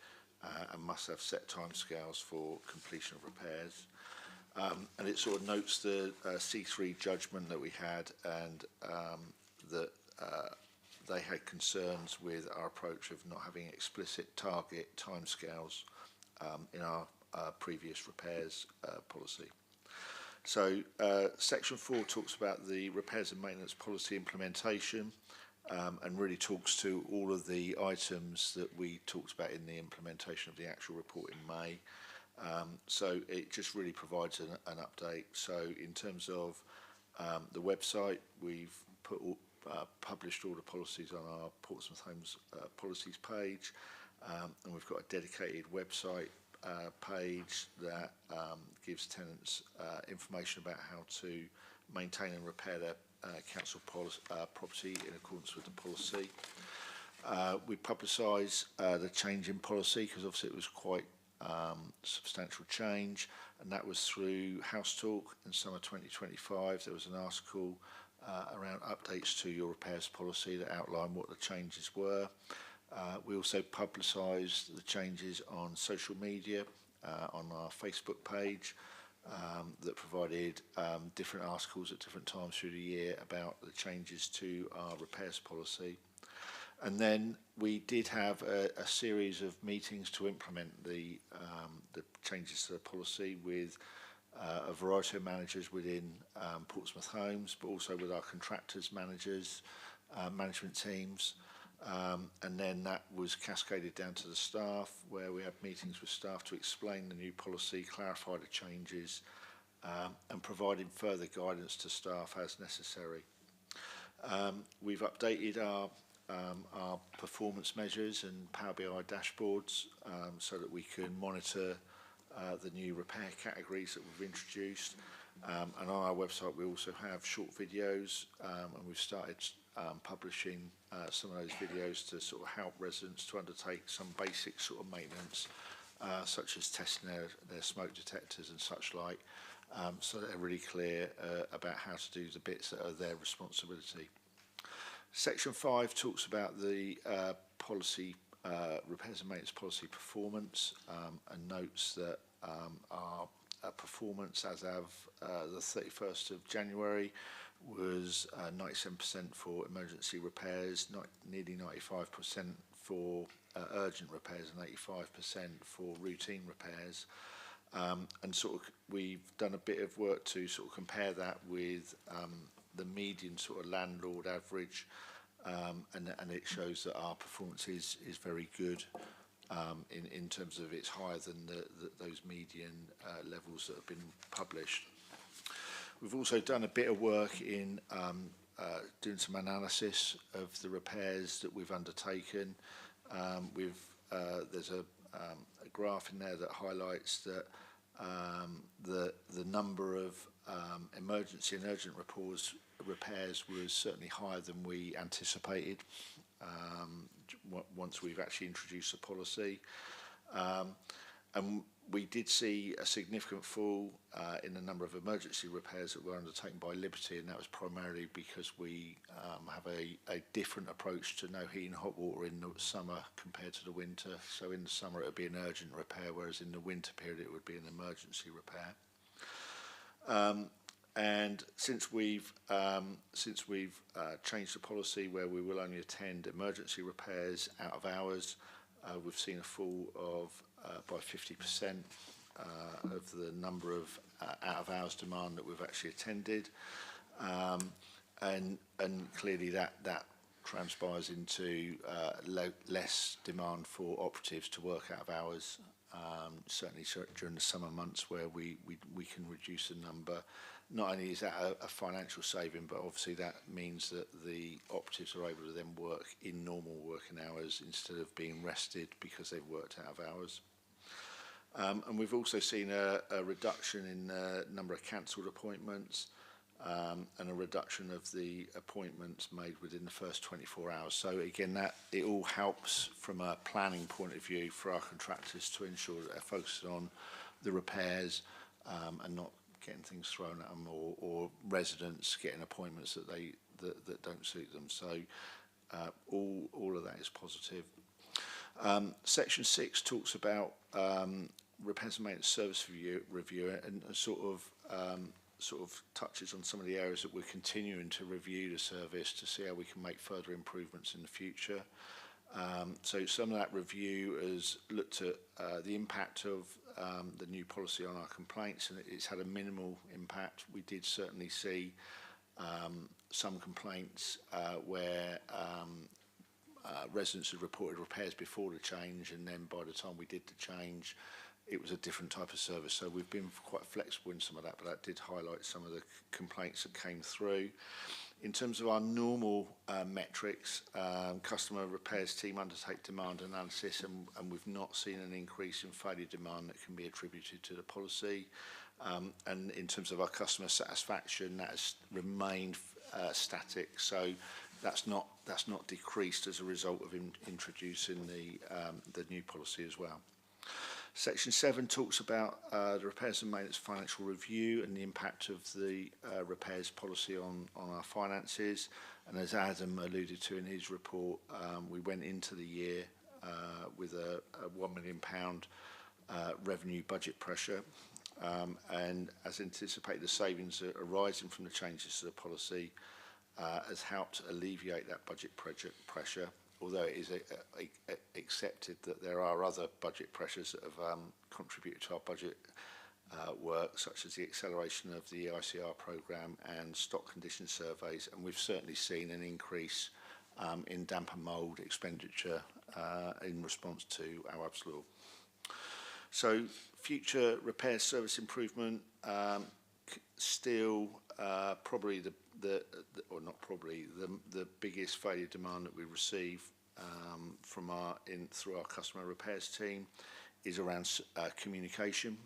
and must have set timescales for completion of repairs. And it sort of notes the C3 judgment that we had, and that they had concerns with our approach of not having explicit target timescales in our previous repairs policy. So section 4 talks about the repairs and maintenance policy implementation, and really talks to all of the items that we talked about in the implementation of the actual report in May. So it just really provides an update. So in terms of the website, we've published all the policies on our Portsmouth Homes policies page, and we've got a dedicated website page that gives tenants information about how to maintain and repair their council property in accordance with the policy. We publicise the change in policy because obviously it was quite substantial change, and that was through House Talk in summer 2025. There was an article around updates to your repairs policy that outlined what the changes were. We also publicised the changes on social media, on our Facebook page, that provided different articles at different times through the year about the changes to our repairs policy. And then we did have a series of meetings to implement the changes to the policy with a variety of managers within Portsmouth Homes, but also with our contractors, managers, management teams. And then that was cascaded down to the staff, where we had meetings with staff to explain the new policy, clarify the changes, and providing further guidance to staff as necessary. We've updated our performance measures and Power BI dashboards so that we can monitor the new repair categories that we've introduced. And on our website we also have short videos, and we've started publishing some of those videos to sort of help residents to undertake some basic sort of maintenance, such as testing their smoke detectors and such like, so that they're really clear about how to do the bits that are their responsibility. Section 5 talks about the policy, repairs and maintenance policy performance, and notes that our performance as of the 31st of January was 97% for emergency repairs, nearly 95% for urgent repairs, and 85% for routine repairs. And sort of we've done a bit of work to sort of compare that with the median sort of landlord average, and it shows that our performance is very good in terms of it's higher than those median levels that have been published. We've also done a bit of work in doing some analysis of the repairs that we've undertaken. There's a graph in there that highlights that the number of emergency and urgent repairs was certainly higher than we anticipated once we've actually introduced the policy. And we did see a significant fall in the number of emergency repairs that were undertaken by Liberty, and that was primarily because we have a different approach to no heat and hot water in the summer compared to the winter. So in the summer it would be an urgent repair, whereas in the winter period it would be an emergency repair. And since we've changed the policy where we will only attend emergency repairs out of hours, we've seen a fall of by 50% of the number of out of hours demand that we've actually attended, and clearly that transpires into less demand for operatives to work out of hours. Certainly during the summer months where we can reduce the number. Not only is that a financial saving, but obviously that means that the operatives are able to then work in normal working hours instead of being rested because they've worked out of hours. And we've also seen a reduction in the number of cancelled appointments, and a reduction of the appointments made within the first 24 hours. So again, that it all helps from a planning point of view for our contractors to ensure that they're focused on the repairs, and not getting things thrown at them, or residents getting appointments that don't suit them. So all of that is positive. Section 6 talks about repairs and maintenance service review and sort of touches on some of the areas that we're continuing to review the service to see how we can make further improvements in the future. So some of that review has looked at the impact of the new policy on our complaints, and it's had a minimal impact. We did certainly see some complaints where residents had reported repairs before the change, and then by the time we did the change, it was a different type of service. So we've been quite flexible in some of that, but that did highlight some of the complaints that came through. In terms of our normal metrics, customer repairs team undertake demand analysis, and we've not seen an increase in failure demand that can be attributed to the policy. And in terms of our customer satisfaction, that has remained static. So that's not decreased as a result of introducing the new policy as well. Section 7 talks about the repairs and maintenance financial review and the impact of the repairs policy on our finances. And as Adam alluded to in his report, we went into the year with a £1 million revenue budget pressure. And as anticipated, the savings arising from the changes to the policy has helped alleviate that budget pressure, although it is accepted that there are other budget pressures that have contributed to our budget work, such as the acceleration of the ICR programme and stock condition surveys, and we've certainly seen an increase in damp and mould expenditure in response to our absolute. So future repair service improvement, still probably the biggest failure demand that we receive through our customer repairs team is around communication.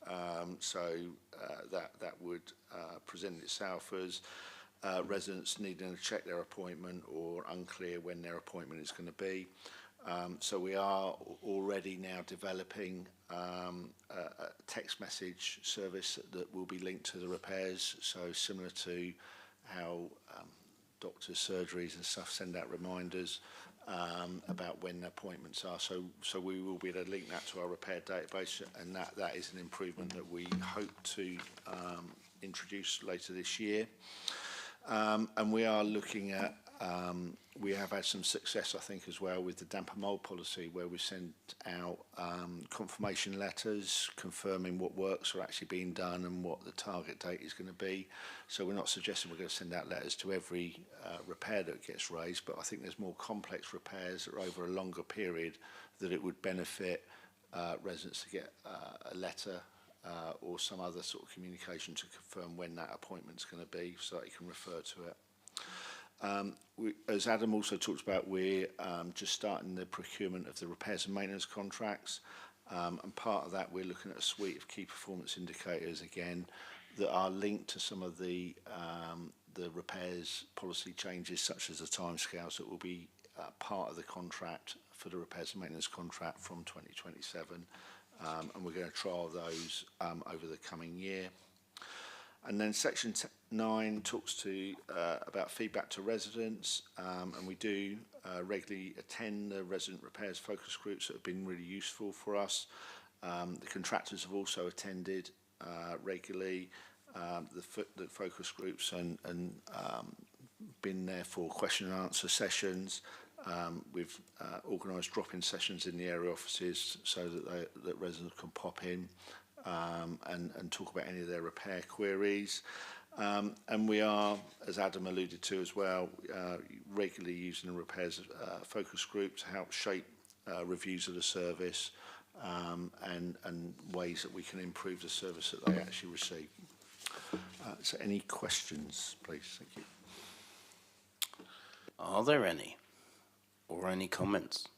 That would present itself as residents needing to check their appointment or unclear when their appointment is going to be. So we are already now developing a text message service that will be linked to the repairs, so similar to how doctors' surgeries and stuff send out reminders about when the appointments are. So we will be able to link that to our repair database, and that is an improvement that we hope to introduce later this year. And we are looking at, we have had some success, I think, as well with the damp and mould policy, where we sent out confirmation letters confirming what works are actually being done and what the target date is going to be. So we're not suggesting we're going to send out letters to every repair that gets raised, but I think there's more complex repairs that are over a longer period that it would benefit residents to get a letter or some other sort of communication to confirm when that appointment's going to be, so that you can refer to it. As Adam also talked about, we're just starting the procurement of the repairs and maintenance contracts, and part of that we're looking at a suite of key performance indicators again that are linked to some of the repairs policy changes, such as the timescales that will be part of the contract for the repairs and maintenance contract from 2027, and we're going to trial those over the coming year. And then Section 9 talks about feedback to residents, and we do regularly attend the resident repairs focus groups that have been really useful for us. The contractors have also attended regularly the focus groups and been there for question and answer sessions. We've organised drop-in sessions in the area offices so that residents can pop in and talk about any of their repair queries. And we are, as Adam alluded to as well, regularly using the repairs focus group to help shape reviews of the service and ways that we can improve the service that they actually receive. So any questions, please? Thank you. Are there any? Or any comments?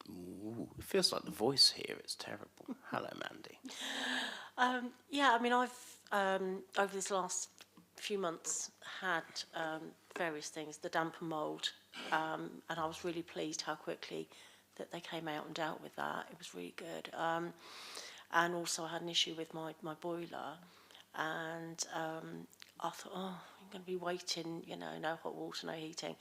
Ooh, it feels like the voice here is terrible. Hello, Mandy. Yeah, I mean, I've over this last few months had various things, the damp and mould, and I was really pleased how quickly that they came out and dealt with that. It was really good. And also I had an issue with my boiler, and I thought, oh, I'm going to be waiting, you know, no hot water, no heating.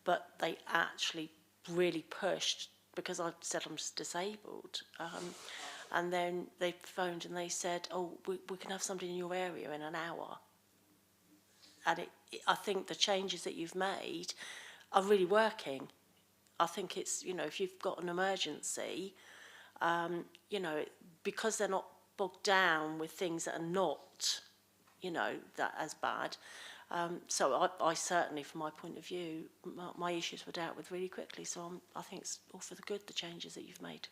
But they actually really pushed, because I said I'm just disabled. And then they phoned and they said, oh, we can have somebody in your area in an hour. And I think the changes that you've made are really working. I think it's, you know, if you've got an emergency, you know, because they're not bogged down with things that are not, you know, that as bad. So I certainly, from my point of view, my issues were dealt with really quickly. So I think it's all for the good, the changes that you've made.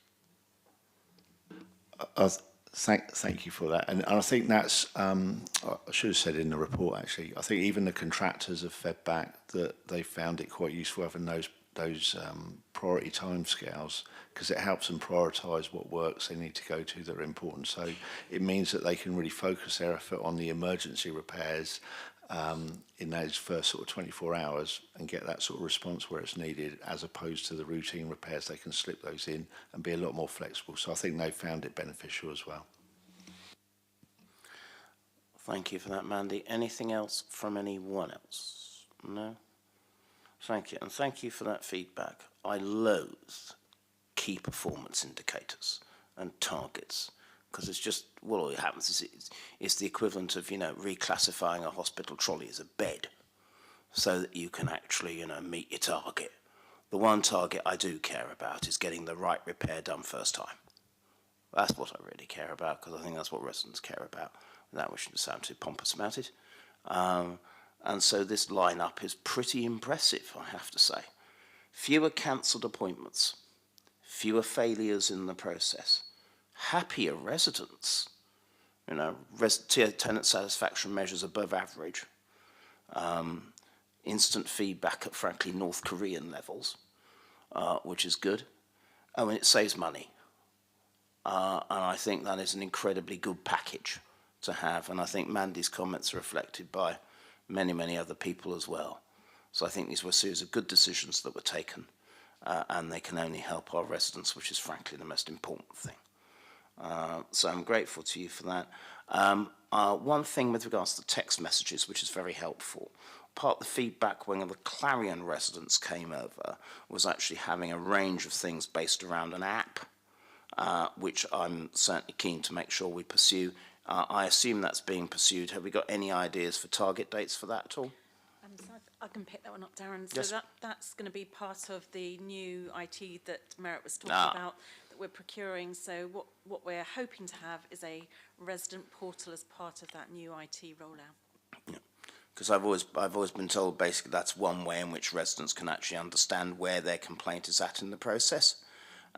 Thank you for that. And I think that's, I should have said in the report actually, I think even the contractors have fed back that they found it quite useful having those priority timescales, because it helps them prioritise what works they need to go to that are important. So it means that they can really focus their effort on the emergency repairs in those first sort of 24 hours and get that sort of response where it's needed, as opposed to the routine repairs. They can slip those in and be a lot more flexible. So I think they found it beneficial as well. Thank you for that, Mandy. Anything else from anyone else? No? Thank you. And thank you for that feedback. I loathe key performance indicators and targets, because it's just, well, all it happens is it's the equivalent of, reclassifying a hospital trolley as a bed so that you can actually, meet your target. The one target I do care about is getting the right repair done first time. That's what I really care about, because I think that's what residents care about, without wishing to sound too pompous about it. And so this lineup is pretty impressive, I have to say. Fewer cancelled appointments, fewer failures in the process, happier residents, tenant satisfaction measures above average, instant feedback at, frankly, North Korean levels, which is good. Oh, and it saves money. And I think that is an incredibly good package to have. And I think Mandy's comments are reflected by many, many other people as well. So I think these were a series of good decisions that were taken, and they can only help our residents, which is frankly the most important thing. So I'm grateful to you for that. One thing with regards to the text messages, which is very helpful, part of the feedback when the Clarion residents came over was actually having a range of things based around an app, which I'm certainly keen to make sure we pursue. I assume that's being pursued. Have we got any ideas for target dates for that at all? So I can pick that one up, Darren. So Yes. that's going to be part of the new IT that Merritt was talking Ah. about that we're procuring. So what we're hoping to have is a resident portal as part of that new IT rollout. Because I've always been told basically that's one way in which residents can actually understand where their complaint is at in the process.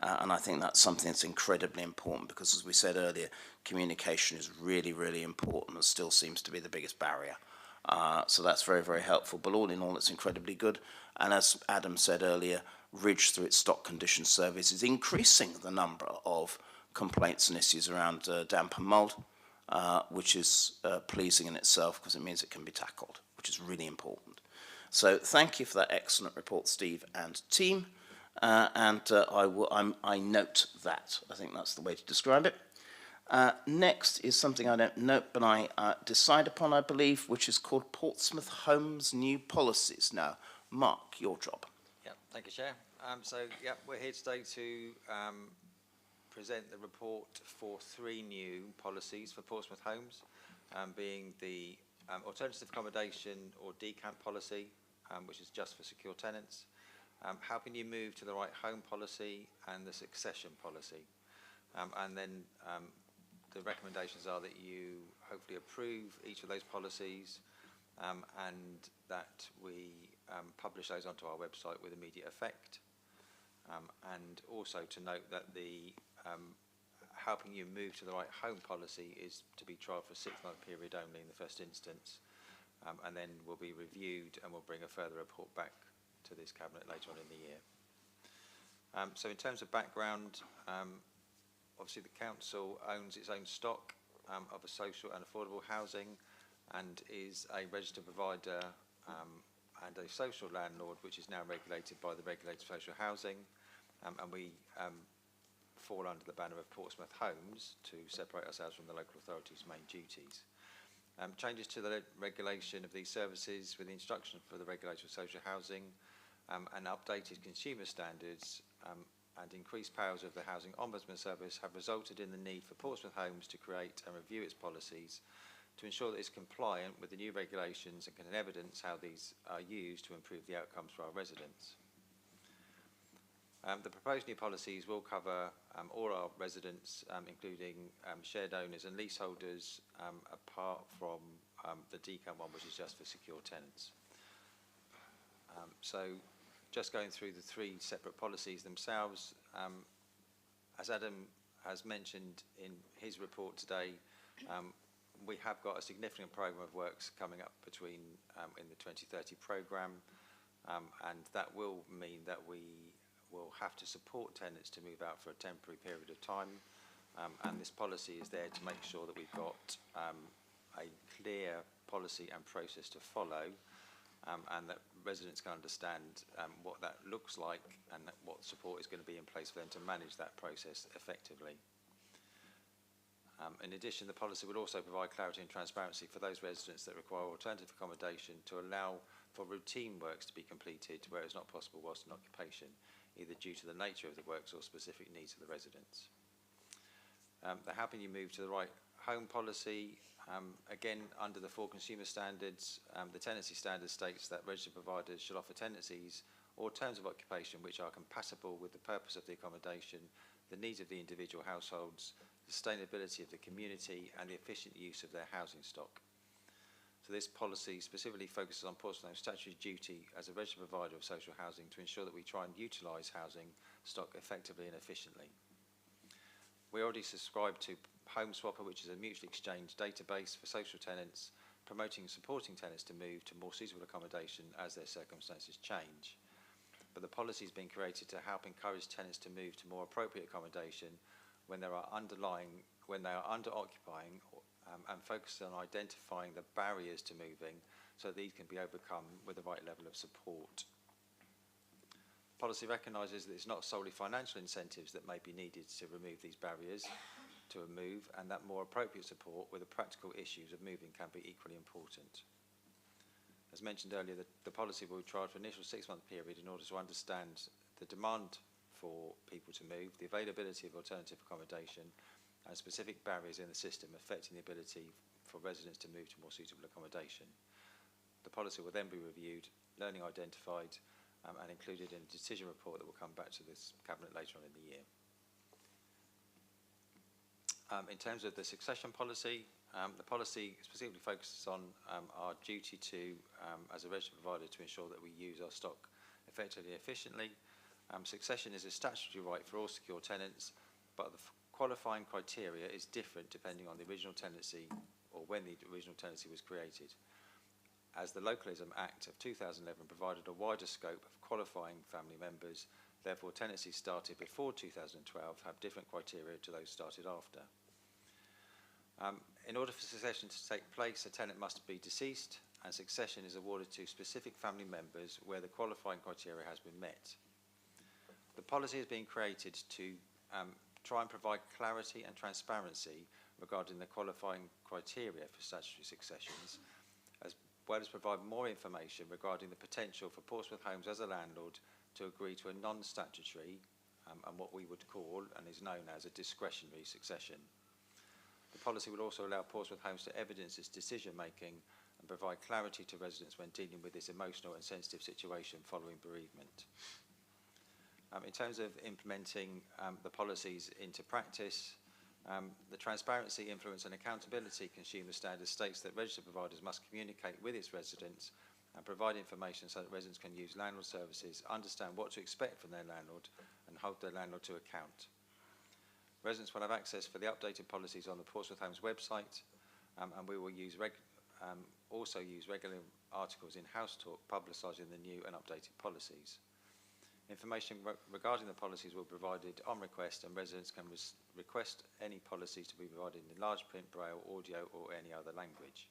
And I think that's something that's incredibly important, because, as we said earlier, communication is really, really important and still seems to be the biggest barrier. So that's very, very helpful. But all in all, it's incredibly good. And as Adam said earlier, Ridge, through its stock condition surveys, is increasing the number of complaints and issues around damp and mould, which is pleasing in itself, because it means it can be tackled, which is really important. So thank you for that excellent report, Steve and team. I note that. I think that's the way to describe it. Next is something I don't note, but I decide upon, I believe, which is called Portsmouth Homes New Policies. Now, Mark, your job. Yeah, thank you, Chair. We're here today to present the report for 3 new policies for Portsmouth Homes, being the alternative accommodation or decant policy, which is just for secure tenants, helping you move to the right home policy, and the succession policy. And then the recommendations are that you hopefully approve each of those policies, and that we publish those onto our website with immediate effect. And also to note that the helping you move to the right home policy is to be trialled for a 6-month period only in the first instance, and then will be reviewed, and we'll bring a further report back to this Cabinet later on in the year. So in terms of background, obviously the Council owns its own stock of a social and affordable housing, and is a registered provider and a social landlord, which is now regulated by the Regulator of Social Housing, and we fall under the banner of Portsmouth Homes to separate ourselves from the local authority's main duties. Changes to the regulation of these services with the instruction for the Regulator of Social Housing, and updated consumer standards, and increased powers of the Housing Ombudsman Service have resulted in the need for Portsmouth Homes to create and review its policies to ensure that it's compliant with the new regulations and can evidence how these are used to improve the outcomes for our residents. The proposed new policies will cover all our residents, including shared owners and leaseholders, apart from the decant one, which is just for secure tenants. So just going through the 3 separate policies themselves, as Adam has mentioned in his report today, we have got a significant programme of works coming up between in the 2030 programme, and that will mean that we will have to support tenants to move out for a temporary period of time, and this policy is there to make sure that we've got a clear policy and process to follow, and that residents can understand what that looks like and what support is going to be in place for them to manage that process effectively. In addition, the policy would also provide clarity and transparency for those residents that require alternative accommodation to allow for routine works to be completed where it's not possible whilst in occupation, either due to the nature of the works or specific needs of the residents. The Helping You Move to the Right Home policy, again, under the 4 consumer standards, the tenancy standard states that registered providers should offer tenancies or terms of occupation which are compatible with the purpose of the accommodation, the needs of the individual households, the sustainability of the community and the efficient use of their housing stock. So this policy specifically focuses on Portsmouth Home's statutory duty as a registered provider of social housing to ensure that we try and utilise housing stock effectively and efficiently. We already subscribe to Home Swapper, which is a mutual exchange database for social tenants, promoting and supporting tenants to move to more suitable accommodation as their circumstances change. But the policy has been created to help encourage tenants to move to more appropriate accommodation when they are under-occupying, and focus on identifying the barriers to moving so these can be overcome with the right level of support. Policy recognises that it's not solely financial incentives that may be needed to remove these barriers to a move, and that more appropriate support with the practical issues of moving can be equally important. As mentioned earlier, the policy will be trialled for an initial 6-month period in order to understand the demand for people to move, the availability of alternative accommodation, and specific barriers in the system affecting the ability for residents to move to more suitable accommodation. The policy will then be reviewed, learning identified, and included in a decision report that will come back to this Cabinet later on in the year. In terms of the succession policy, the policy specifically focuses on our duty to, as a registered provider, to ensure that we use our stock effectively and efficiently. Succession is a statutory right for all secure tenants, but the qualifying criteria is different depending on the original tenancy or when the original tenancy was created, as the Localism Act of 2011 provided a wider scope of qualifying family members. Therefore, tenancies started before 2012 have different criteria to those started after. In order for succession to take place, a tenant must be deceased, and succession is awarded to specific family members where the qualifying criteria has been met. The policy has been created to try and provide clarity and transparency regarding the qualifying criteria for statutory successions, as well as provide more information regarding the potential for Portsmouth Homes as a landlord to agree to a non-statutory and what we would call and is known as a discretionary succession. The policy will also allow Portsmouth Homes to evidence its decision making and provide clarity to residents when dealing with this emotional and sensitive situation following bereavement. In terms of implementing the policies into practice, the Transparency, Influence and Accountability Consumer Standard states that registered providers must communicate with its residents and provide information so that residents can use landlord services, understand what to expect from their landlord and hold their landlord to account. Residents will have access for the updated policies on the Portsmouth Homes website, and we will also use regular articles in House Talk publicising the new and updated policies. Information regarding the policies will be provided on request, and residents can request any policies to be provided in large print, braille, audio or any other language.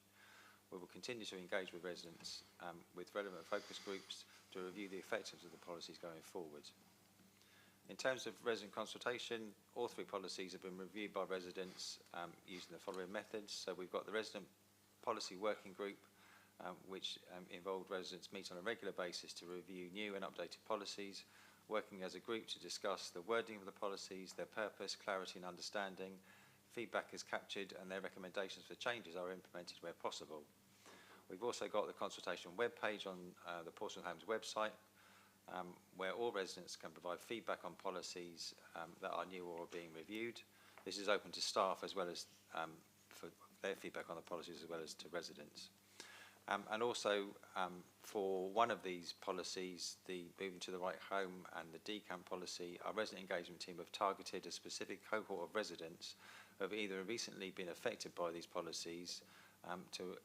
We will continue to engage with residents with relevant focus groups to review the effectiveness of the policies going forward. In terms of resident consultation, all 3 policies have been reviewed by residents using the following methods. So we've got the Resident Policy Working Group, which involved residents meet on a regular basis to review new and updated policies, working as a group to discuss the wording of the policies, their purpose, clarity and understanding. Feedback is captured and their recommendations for changes are implemented where possible. We've also got the consultation webpage on the Portsmouth Homes website, where all residents can provide feedback on policies that are new or are being reviewed. This is open to staff as well as for their feedback on the policies as well as to residents. And also for one of these policies, the Moving to the Right Home and the DCAM policy, our resident engagement team have targeted a specific cohort of residents who have either recently been affected by these policies to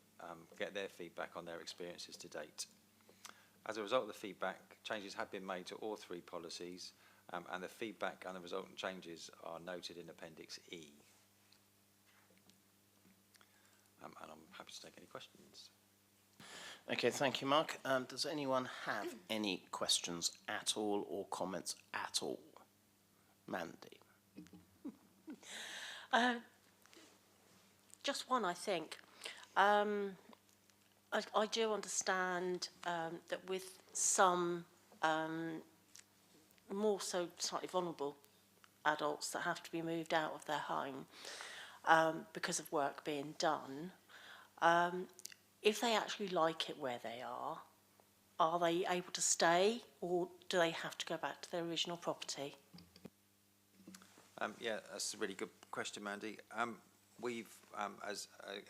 get their feedback on their experiences to date. As a result of the feedback, changes have been made to all 3 policies, and the feedback and the resultant changes are noted in Appendix E. And I'm happy happy to take any questions. Okay, thank you, Mark. Does anyone have any questions at all or comments at all? Mandy. Just one, I think. I do understand that with some more so slightly vulnerable adults that have to be moved out of their home because of work being done, if they actually like it where they are they able to stay, or do they have to go back to their original property? Yeah, that's a really good question, Mandy. We've,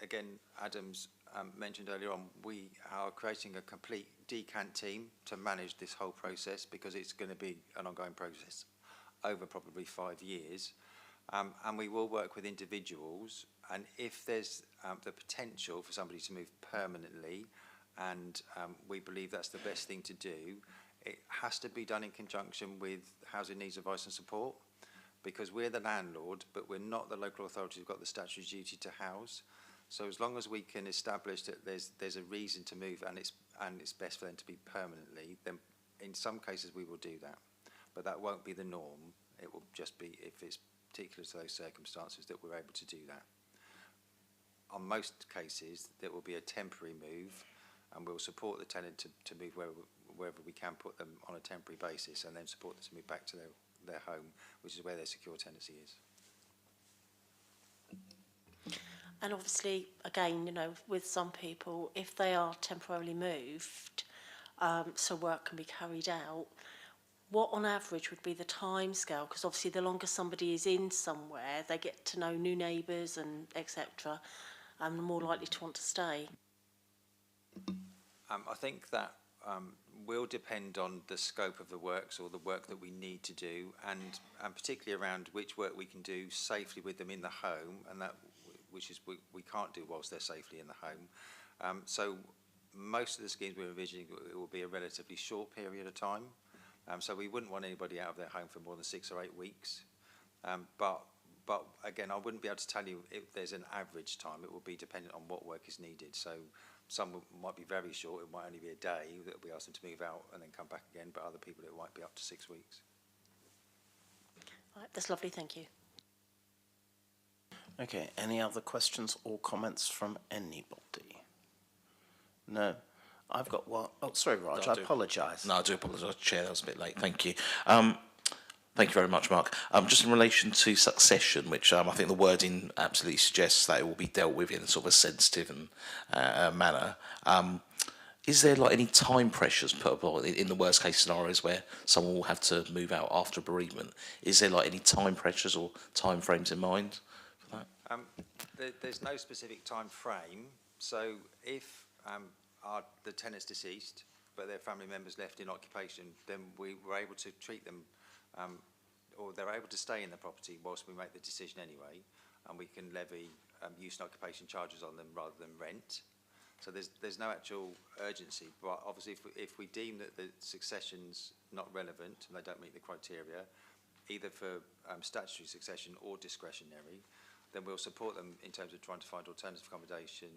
again, Adam's mentioned earlier on, we are creating a complete decant team to manage this whole process, because it's going to be an ongoing process over probably 5 years. And we will work with individuals, and if there's the potential for somebody to move permanently, and we believe that's the best thing to do, it has to be done in conjunction with housing needs advice and support, because we're the landlord, but we're not the local authority who've got the statutory duty to house. So as long as we can establish that there's a reason to move, and it's best for them to be permanently, then in some cases we will do that. But that won't be the norm. It will just be if it's particular to those circumstances that we're able to do that. On most cases, there will be a temporary move, and we'll support the tenant to move wherever we can, put them on a temporary basis, and then support them to move back to their home, which is where their secure tenancy is. And obviously, again, you know, with some people, if they are temporarily moved, so work can be carried out, what on average would be the time scale? Because obviously the longer somebody is in somewhere, they get to know new neighbours and etc., and more likely to want to stay. I think that will depend on the scope of the works, or the work that we need to do, and particularly around which work we can do safely with them in the home, and that which is we can't do whilst they're safely in the home. So most of the schemes we're envisioning, it will be a relatively short period of time. So we wouldn't want anybody out of their home for more than 6 or 8 weeks. But again, I wouldn't be able to tell you if there's an average time. It will be dependent on what work is needed. So some might be very short. It might only be a day that we ask them to move out and then come back again. But other people, it might be up to 6 weeks. Right, that's lovely, thank you. Okay, any other questions or comments from anybody? No. I've got one. Oh, sorry, Raj, I apologise. No, I do apologise, Chair, that was a bit late. Thank you. Thank you very much, Mark. Just in relation to succession, which I think the wording absolutely suggests that it will be dealt with in sort of a sensitive and manner. Is there like any time pressures put in the worst case scenarios where someone will have to move out after bereavement? Is there like any time pressures or time frames in mind for that? There's no specific time frame. So if the tenant's deceased, but their family members left in occupation, then we were able to treat them, or they're able to stay in the property whilst we make the decision anyway, and we can levy use and occupation charges on them rather than rent. So there's no actual urgency, but obviously if we deem that the succession's not relevant and they don't meet the criteria, either for statutory succession or discretionary, then we'll support them in terms of trying to find alternative accommodation,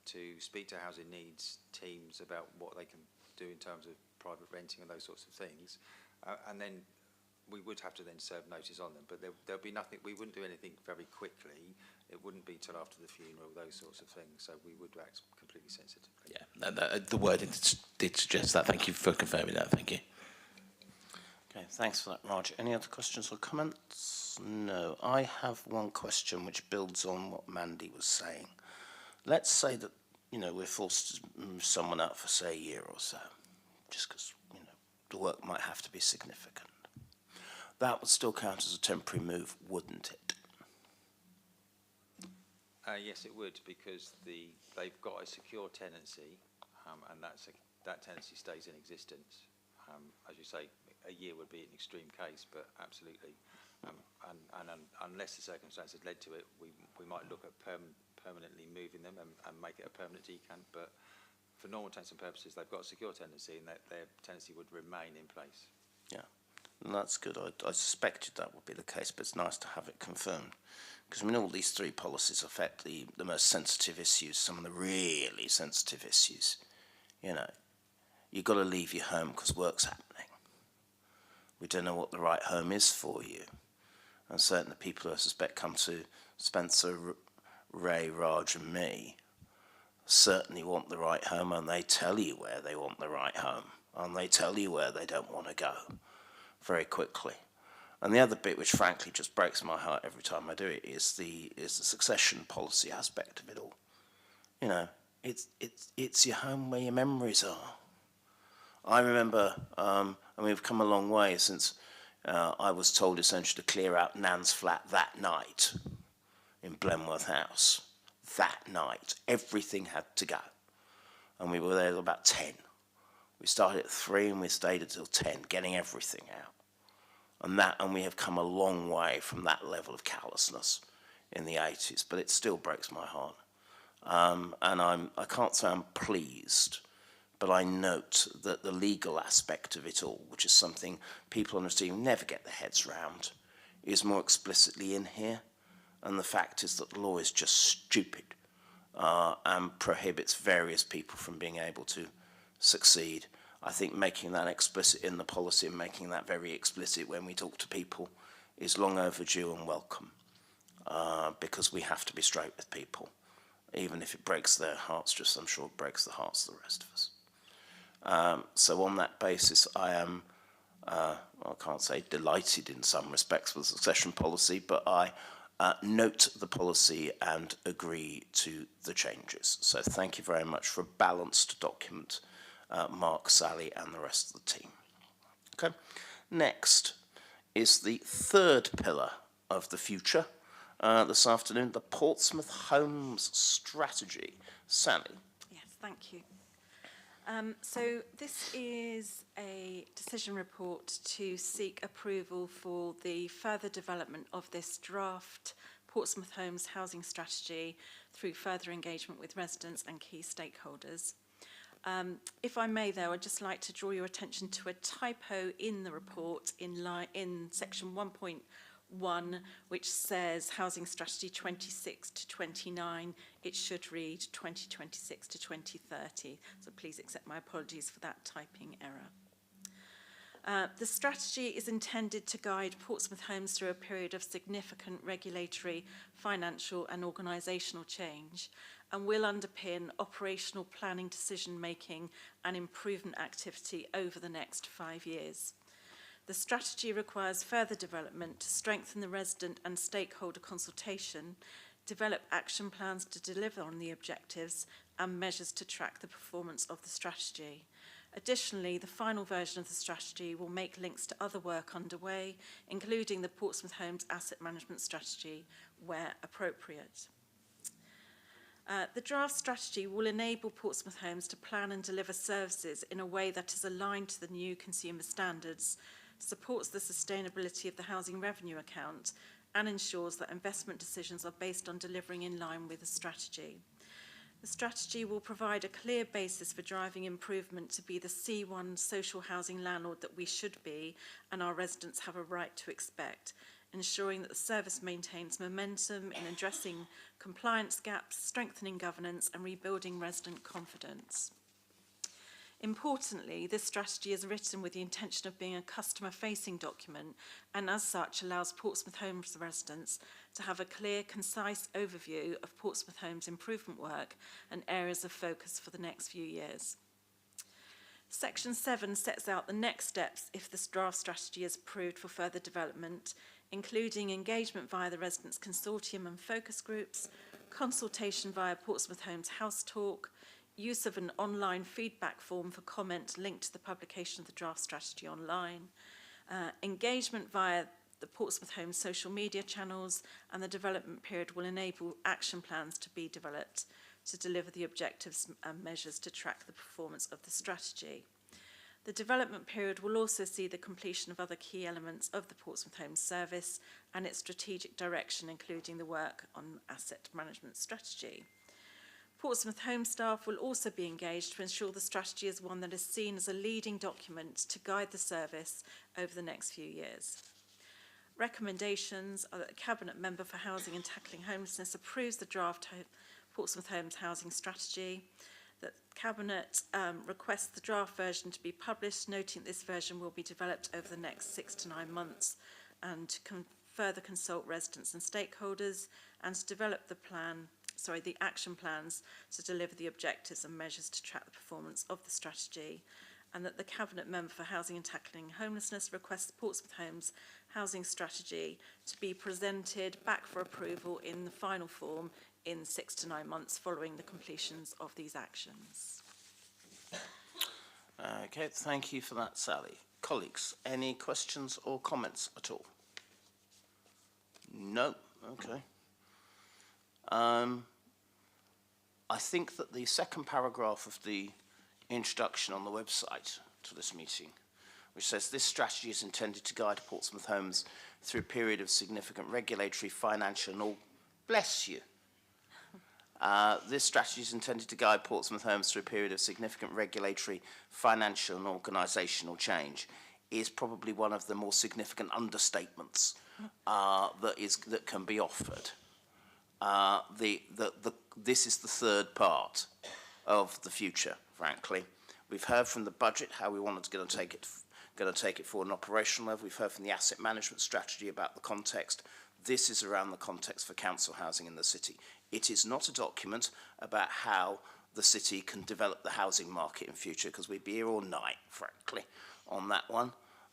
to speak to housing needs teams about what they can do in terms of private renting and those sorts of things, and then we would have to then serve notice on them, but there'll be nothing, we wouldn't do anything very quickly. It wouldn't be till after the funeral, those sorts of things, so we would act completely sensitively. Yeah, the wording did suggest that. Thank you for confirming that. Thank you. Okay, thanks for that, Raj. Any other questions or comments? No. I have one question which builds on what Mandy was saying. Let's say that, you know, we're forced to move someone out for, say, a year or so, just because, you know, the work might have to be significant. That would still count as a temporary move, wouldn't it? Yes, it would, because they've got a secure tenancy, and that tenancy stays in existence. As you say, a year would be an extreme case, but absolutely. And unless the circumstances led to it, we might look at permanently moving them and make it a permanent decant. But for normal intents and purposes, they've got a secure tenancy, and their tenancy would remain in place. Yeah. That's good. I suspected that would be the case, but it's nice to have it confirmed. Because, I mean, all these three policies affect the most sensitive issues, some of the really sensitive issues. You know, you've got to leave your home because work's happening. We don't know what the right home is for you. And certainly the people who I suspect come to Spencer, Ray, Raj and me certainly want the right home, and they tell you where they want the right home, and they tell you where they don't want to go very quickly. And the other bit, which frankly just breaks my heart every time I do it, is the succession policy aspect of it all. You know, it's your home where your memories are. I remember, and we've come a long way since I was told essentially to clear out Nan's flat that night in Blenworth House. That night, everything had to go. And we were there at about 10. We started at 3 and we stayed until 10, getting everything out. And we have come a long way from that level of callousness in the 80s, but it still breaks my heart. And I can't say I'm pleased, but I note that the legal aspect of it all, which is something people on the team never get their heads round, is more explicitly in here. And the fact is that the law is just stupid and prohibits various people from being able to succeed. I think making that explicit in the policy and making that very explicit when we talk to people is long overdue and welcome, because we have to be straight with people, even if it breaks their hearts, just I'm sure it breaks the hearts of the rest of us. So on that basis, I am, I can't say delighted in some respects with the succession policy, but I note the policy and agree to the changes. So thank you very much for a balanced document, Mark, Sally and the rest of the team. Okay. Next is the third pillar of the future this afternoon, the Portsmouth Homes Strategy. Sally. Yes, thank you. So this is a decision report to seek approval for the further development of this draft Portsmouth Homes housing strategy through further engagement with residents and key stakeholders. If I may, though, I'd just like to draw your attention to a typo in the report in section 1.1, which says Housing Strategy 26 to 29. It should read 2026 to 2030. So please accept my apologies for that typing error. The strategy is intended to guide Portsmouth Homes through a period of significant regulatory, financial and organisational change, and will underpin operational planning, decision-making and improvement activity over the next 5 years. The strategy requires further development to strengthen the resident and stakeholder consultation, develop action plans to deliver on the objectives and measures to track the performance of the strategy. Additionally, the final version of the strategy will make links to other work underway, including the Portsmouth Homes Asset Management Strategy, where appropriate. The draft strategy will enable Portsmouth Homes to plan and deliver services in a way that is aligned to the new consumer standards, supports the sustainability of the housing revenue account, and ensures that investment decisions are based on delivering in line with the strategy. The strategy will provide a clear basis for driving improvement to be the C1 social housing landlord that we should be and our residents have a right to expect, ensuring that the service maintains momentum in addressing compliance gaps, strengthening governance and rebuilding resident confidence. Importantly, this strategy is written with the intention of being a customer-facing document and as such allows Portsmouth Homes residents to have a clear, concise overview of Portsmouth Homes improvement work and areas of focus for the next few years. Section 7 sets out the next steps if this draft strategy is approved for further development, including engagement via the Residents' Consortium and focus groups, consultation via Portsmouth Homes House Talk, use of an online feedback form for comment linked to the publication of the draft strategy online, engagement via the Portsmouth Homes social media channels, and the development period will enable action plans to be developed to deliver the objectives and measures to track the performance of the strategy. The development period will also see the completion of other key elements of the Portsmouth Homes service and its strategic direction, including the work on asset management strategy. Portsmouth Home staff will also be engaged to ensure the strategy is one that is seen as a leading document to guide the service over the next few years. Recommendations are that the Cabinet Member for Housing and Tackling Homelessness approves the draft Portsmouth Homes housing strategy, that Cabinet requests the draft version to be published, noting that this version will be developed over the next 6 to 9 months, and to further consult residents and stakeholders, and to develop the action plans to deliver the objectives and measures to track the performance of the strategy, and that the Cabinet Member for Housing and Tackling Homelessness requests the Portsmouth Homes housing strategy to be presented back for approval in the final form in 6 to 9 months following the completions of these actions. Okay, thank you for that, Sally. Colleagues, any questions or comments at all? No? Okay. I think that the second paragraph of the introduction on the website to this meeting, which says this strategy is intended to guide Portsmouth Homes through a period of significant regulatory, financial and all, bless you. This strategy is intended to guide Portsmouth Homes through a period of significant regulatory, financial and organisational change, is probably one of the more significant understatements that can be offered. This is the third part of the future, frankly. We've heard from the budget how we wanted to take it forward on an operational level. We've heard from the asset management strategy about the context. This is around the context for council housing in the city. It is not a document about how the city can develop the housing market in future, because we'd be here all night, frankly, on that one.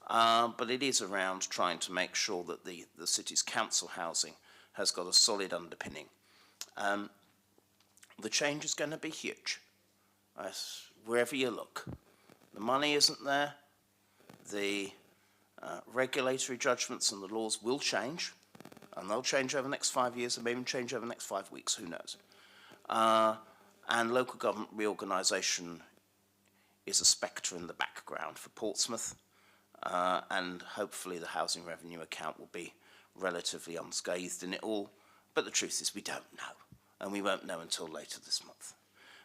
But it is around trying to make sure that the city's council housing has got a solid underpinning. The change is going to be huge, wherever you look. The money isn't there. The regulatory judgments and the laws will change, and they'll change over the next 5 years, and maybe even change over the next 5 weeks, who knows. And local government reorganisation is a spectre in the background for Portsmouth, and hopefully the housing revenue account will be relatively unscathed in it all. But the truth is we don't know, and we won't know until later this month.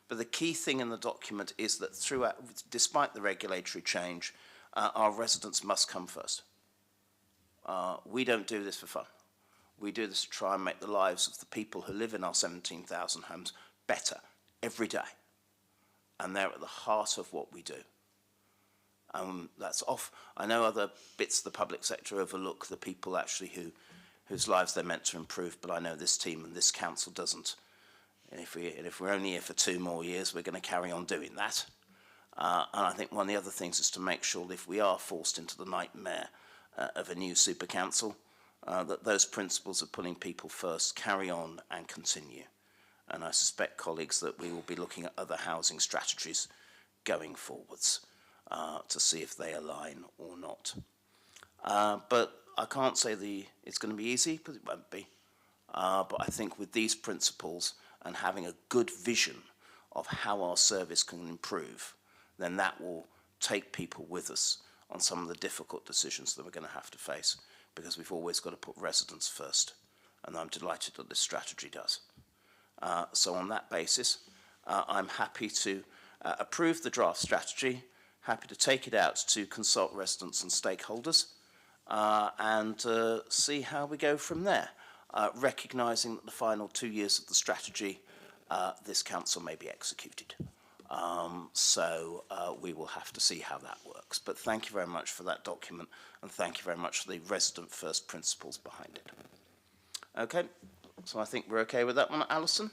But the key thing in the document is that throughout, despite the regulatory change, our residents must come first. We don't do this for fun. We do this to try and make the lives of the people who live in our 17,000 homes better every day. And they're at the heart of what we do. That's off. I know other bits of the public sector overlook the people actually whose lives they're meant to improve, but I know this team and this council doesn't. And if we're only here for 2 more years, we're going to carry on doing that. And I think one of the other things is to make sure that if we are forced into the nightmare of a new super council, that those principles of putting people first carry on and continue. And I suspect, colleagues, that we will be looking at other housing strategies going forwards to see if they align or not. But I can't say it's going to be easy, because it won't be. But I think with these principles and having a good vision of how our service can improve, then that will take people with us on some of the difficult decisions that we're going to have to face, because we've always got to put residents first. And I'm delighted that this strategy does. So on that basis, I'm happy to approve the draft strategy, happy to take it out to consult residents and stakeholders, and see how we go from there, recognising that the final 2 years of the strategy, this council may be executed. So we will have to see how that works. But thank you very much for that document, and thank you very much for the resident first principles behind it. Okay, so I think we're okay with that one, Alison.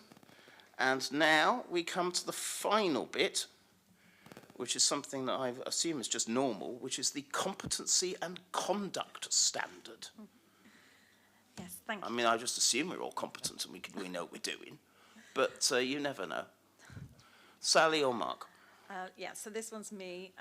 And now we come to the final bit, which is something that I assume is just normal, which is the competency and conduct standard. Yes, thank you. I mean, I just assume we're all competent and we know what we're doing, but you never know. Sally or Mark? Yeah, so this one's me.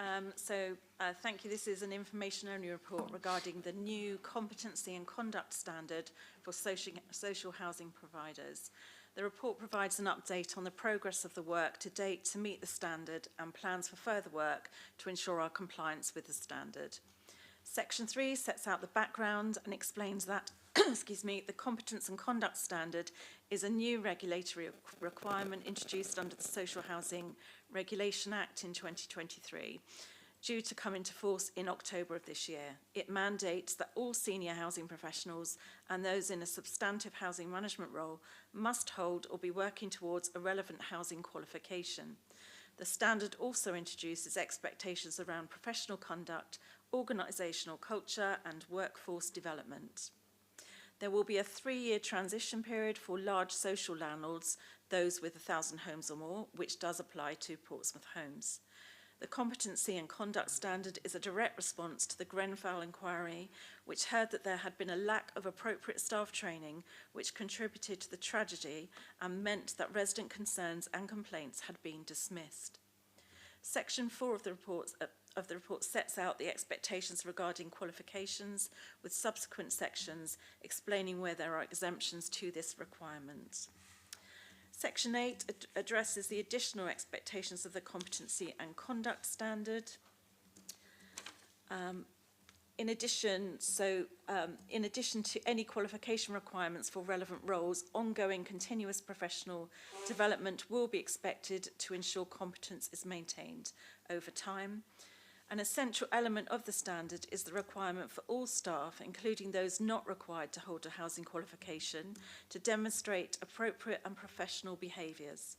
Thank you. This is an information-only report regarding the new competency and conduct standard for social housing providers. The report provides an update on the progress of the work to date to meet the standard and plans for further work to ensure our compliance with the standard. Section 3 sets out the background and explains that excuse me, the Competence and Conduct Standard is a new regulatory requirement introduced under the Social Housing Regulation Act in 2023, due to come into force in October of this year. It mandates that all senior housing professionals and those in a substantive housing management role must hold or be working towards a relevant housing qualification. The standard also introduces expectations around professional conduct, organisational culture and workforce development. There will be a 3-year transition period for large social landlords, those with 1,000 homes or more, which does apply to Portsmouth Homes. The Competency and Conduct Standard is a direct response to the Grenfell inquiry, which heard that there had been a lack of appropriate staff training, which contributed to the tragedy and meant that resident concerns and complaints had been dismissed. Section 4 of the report sets out the expectations regarding qualifications, with subsequent sections explaining where there are exemptions to this requirement. Section 8 addresses the additional expectations of the Competency and Conduct Standard. In addition to any qualification requirements for relevant roles, ongoing continuous professional development will be expected to ensure competence is maintained over time. An essential element of the standard is the requirement for all staff, including those not required to hold a housing qualification, to demonstrate appropriate and professional behaviours.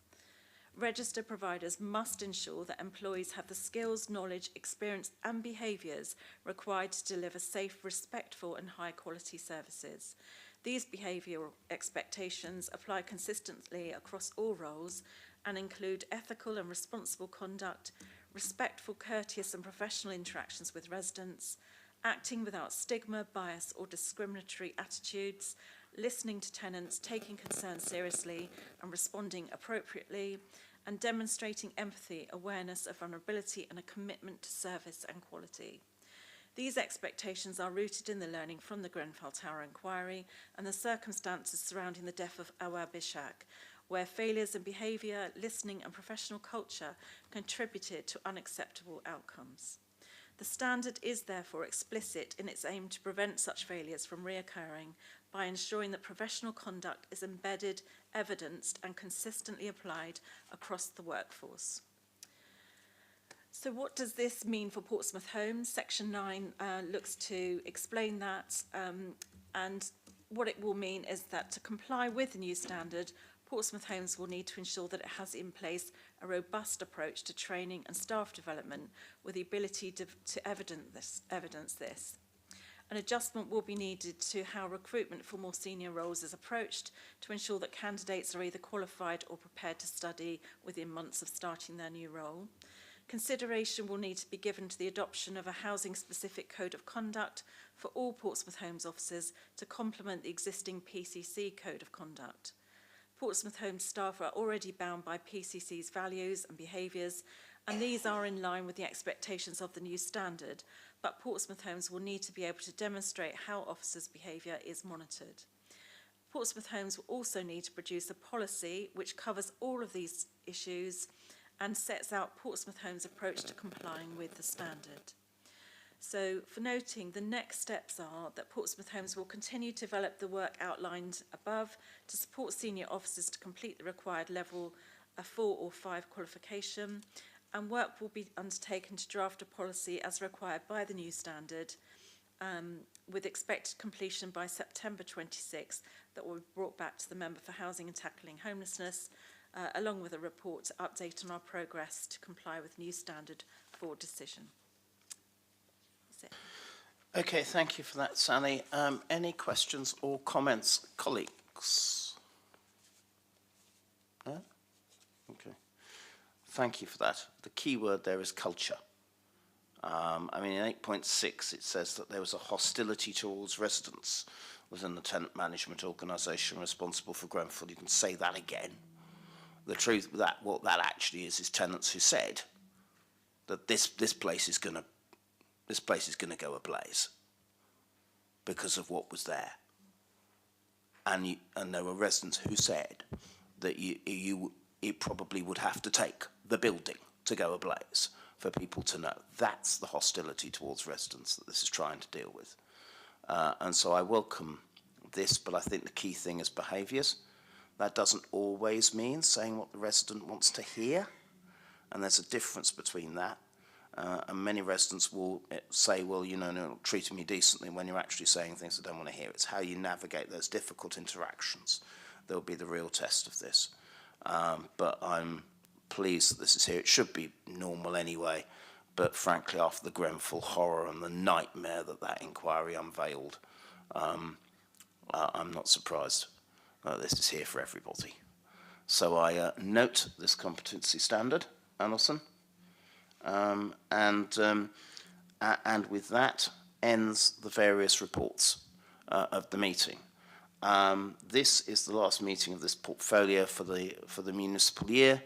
Registered providers must ensure that employees have the skills, knowledge, experience and behaviours required to deliver safe, respectful and high quality services. These behavioural expectations apply consistently across all roles and include ethical and responsible conduct, respectful, courteous and professional interactions with residents, acting without stigma, bias or discriminatory attitudes, listening to tenants, taking concerns seriously and responding appropriately, and demonstrating empathy, awareness of vulnerability and a commitment to service and quality. These expectations are rooted in the learning from the Grenfell Tower inquiry and the circumstances surrounding the death of Awar Bishak, where failures in behaviour, listening and professional culture contributed to unacceptable outcomes. The standard is therefore explicit in its aim to prevent such failures from reoccurring by ensuring that professional conduct is embedded, evidenced and consistently applied across the workforce. So what does this mean for Portsmouth Homes? Section 9 looks to explain that, and what it will mean is that to comply with the new standard, Portsmouth Homes will need to ensure that it has in place a robust approach to training and staff development with the ability to evidence this. An adjustment will be needed to how recruitment for more senior roles is approached to ensure that candidates are either qualified or prepared to study within months of starting their new role. Consideration will need to be given to the adoption of a housing-specific code of conduct for all Portsmouth Homes officers to complement the existing PCC code of conduct. Portsmouth Homes staff are already bound by PCC's values and behaviours, and these are in line with the expectations of the new standard, but Portsmouth Homes will need to be able to demonstrate how officers' behaviour is monitored. Portsmouth Homes will also need to produce a policy which covers all of these issues and sets out Portsmouth Homes' approach to complying with the standard. So, for noting, the next steps are that Portsmouth Homes will continue to develop the work outlined above to support senior officers to complete the required level 4 or 5 qualification, and work will be undertaken to draft a policy as required by the new standard, with expected completion by September 26 that will be brought back to the Member for Housing and Tackling Homelessness, along with a report to update on our progress to comply with new standard for decision. Okay, thank you for that, Sally. Any questions or comments, colleagues? No? Okay. Thank you for that. The key word there is culture. I mean, in 8.6, it says that there was a hostility towards residents within the tenant management organisation responsible for Grenfell. You can say that again. The truth that what that actually is tenants who said that this place is going to go ablaze because of what was there, and there were residents who said that it probably would have to take the building to go ablaze for people to know. That's the hostility towards residents that this is trying to deal with, and so I welcome this, but I think the key thing is behaviours. That doesn't always mean saying what the resident wants to hear, and there's a difference between that. And many residents will say, well, you know, no, treating me decently, when you're actually saying things they don't want to hear. It's how you navigate those difficult interactions that will be the real test of this. But I'm pleased that this is here. It should be normal anyway, but frankly, after the Grenfell horror and the nightmare that inquiry unveiled, I'm not surprised that this is here for everybody. So I note this competency standard, Alison, and with that ends the various reports of the meeting. This is the last meeting of this portfolio for the municipal year.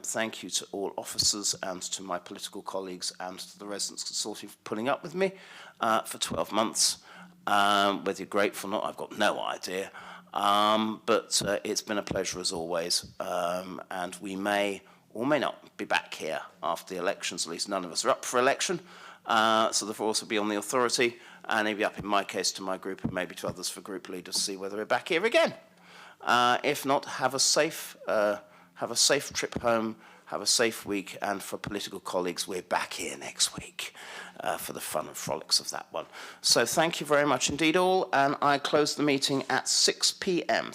Thank you to all officers and to my political colleagues and to the Residents Consortium for putting up with me for 12 months. Whether you're grateful or not, I've got no idea. But it's been a pleasure as always. And we may or may not be back here after the elections. At least none of us are up for election. So therefore also be on the authority, and maybe up in my case to my group and maybe to others for group leaders to see whether we're back here again. If not, have a safe trip home, have a safe week, and for political colleagues, we're back here next week for the fun and frolics of that one. So thank you very much indeed all, and I close the meeting at 6 p.m.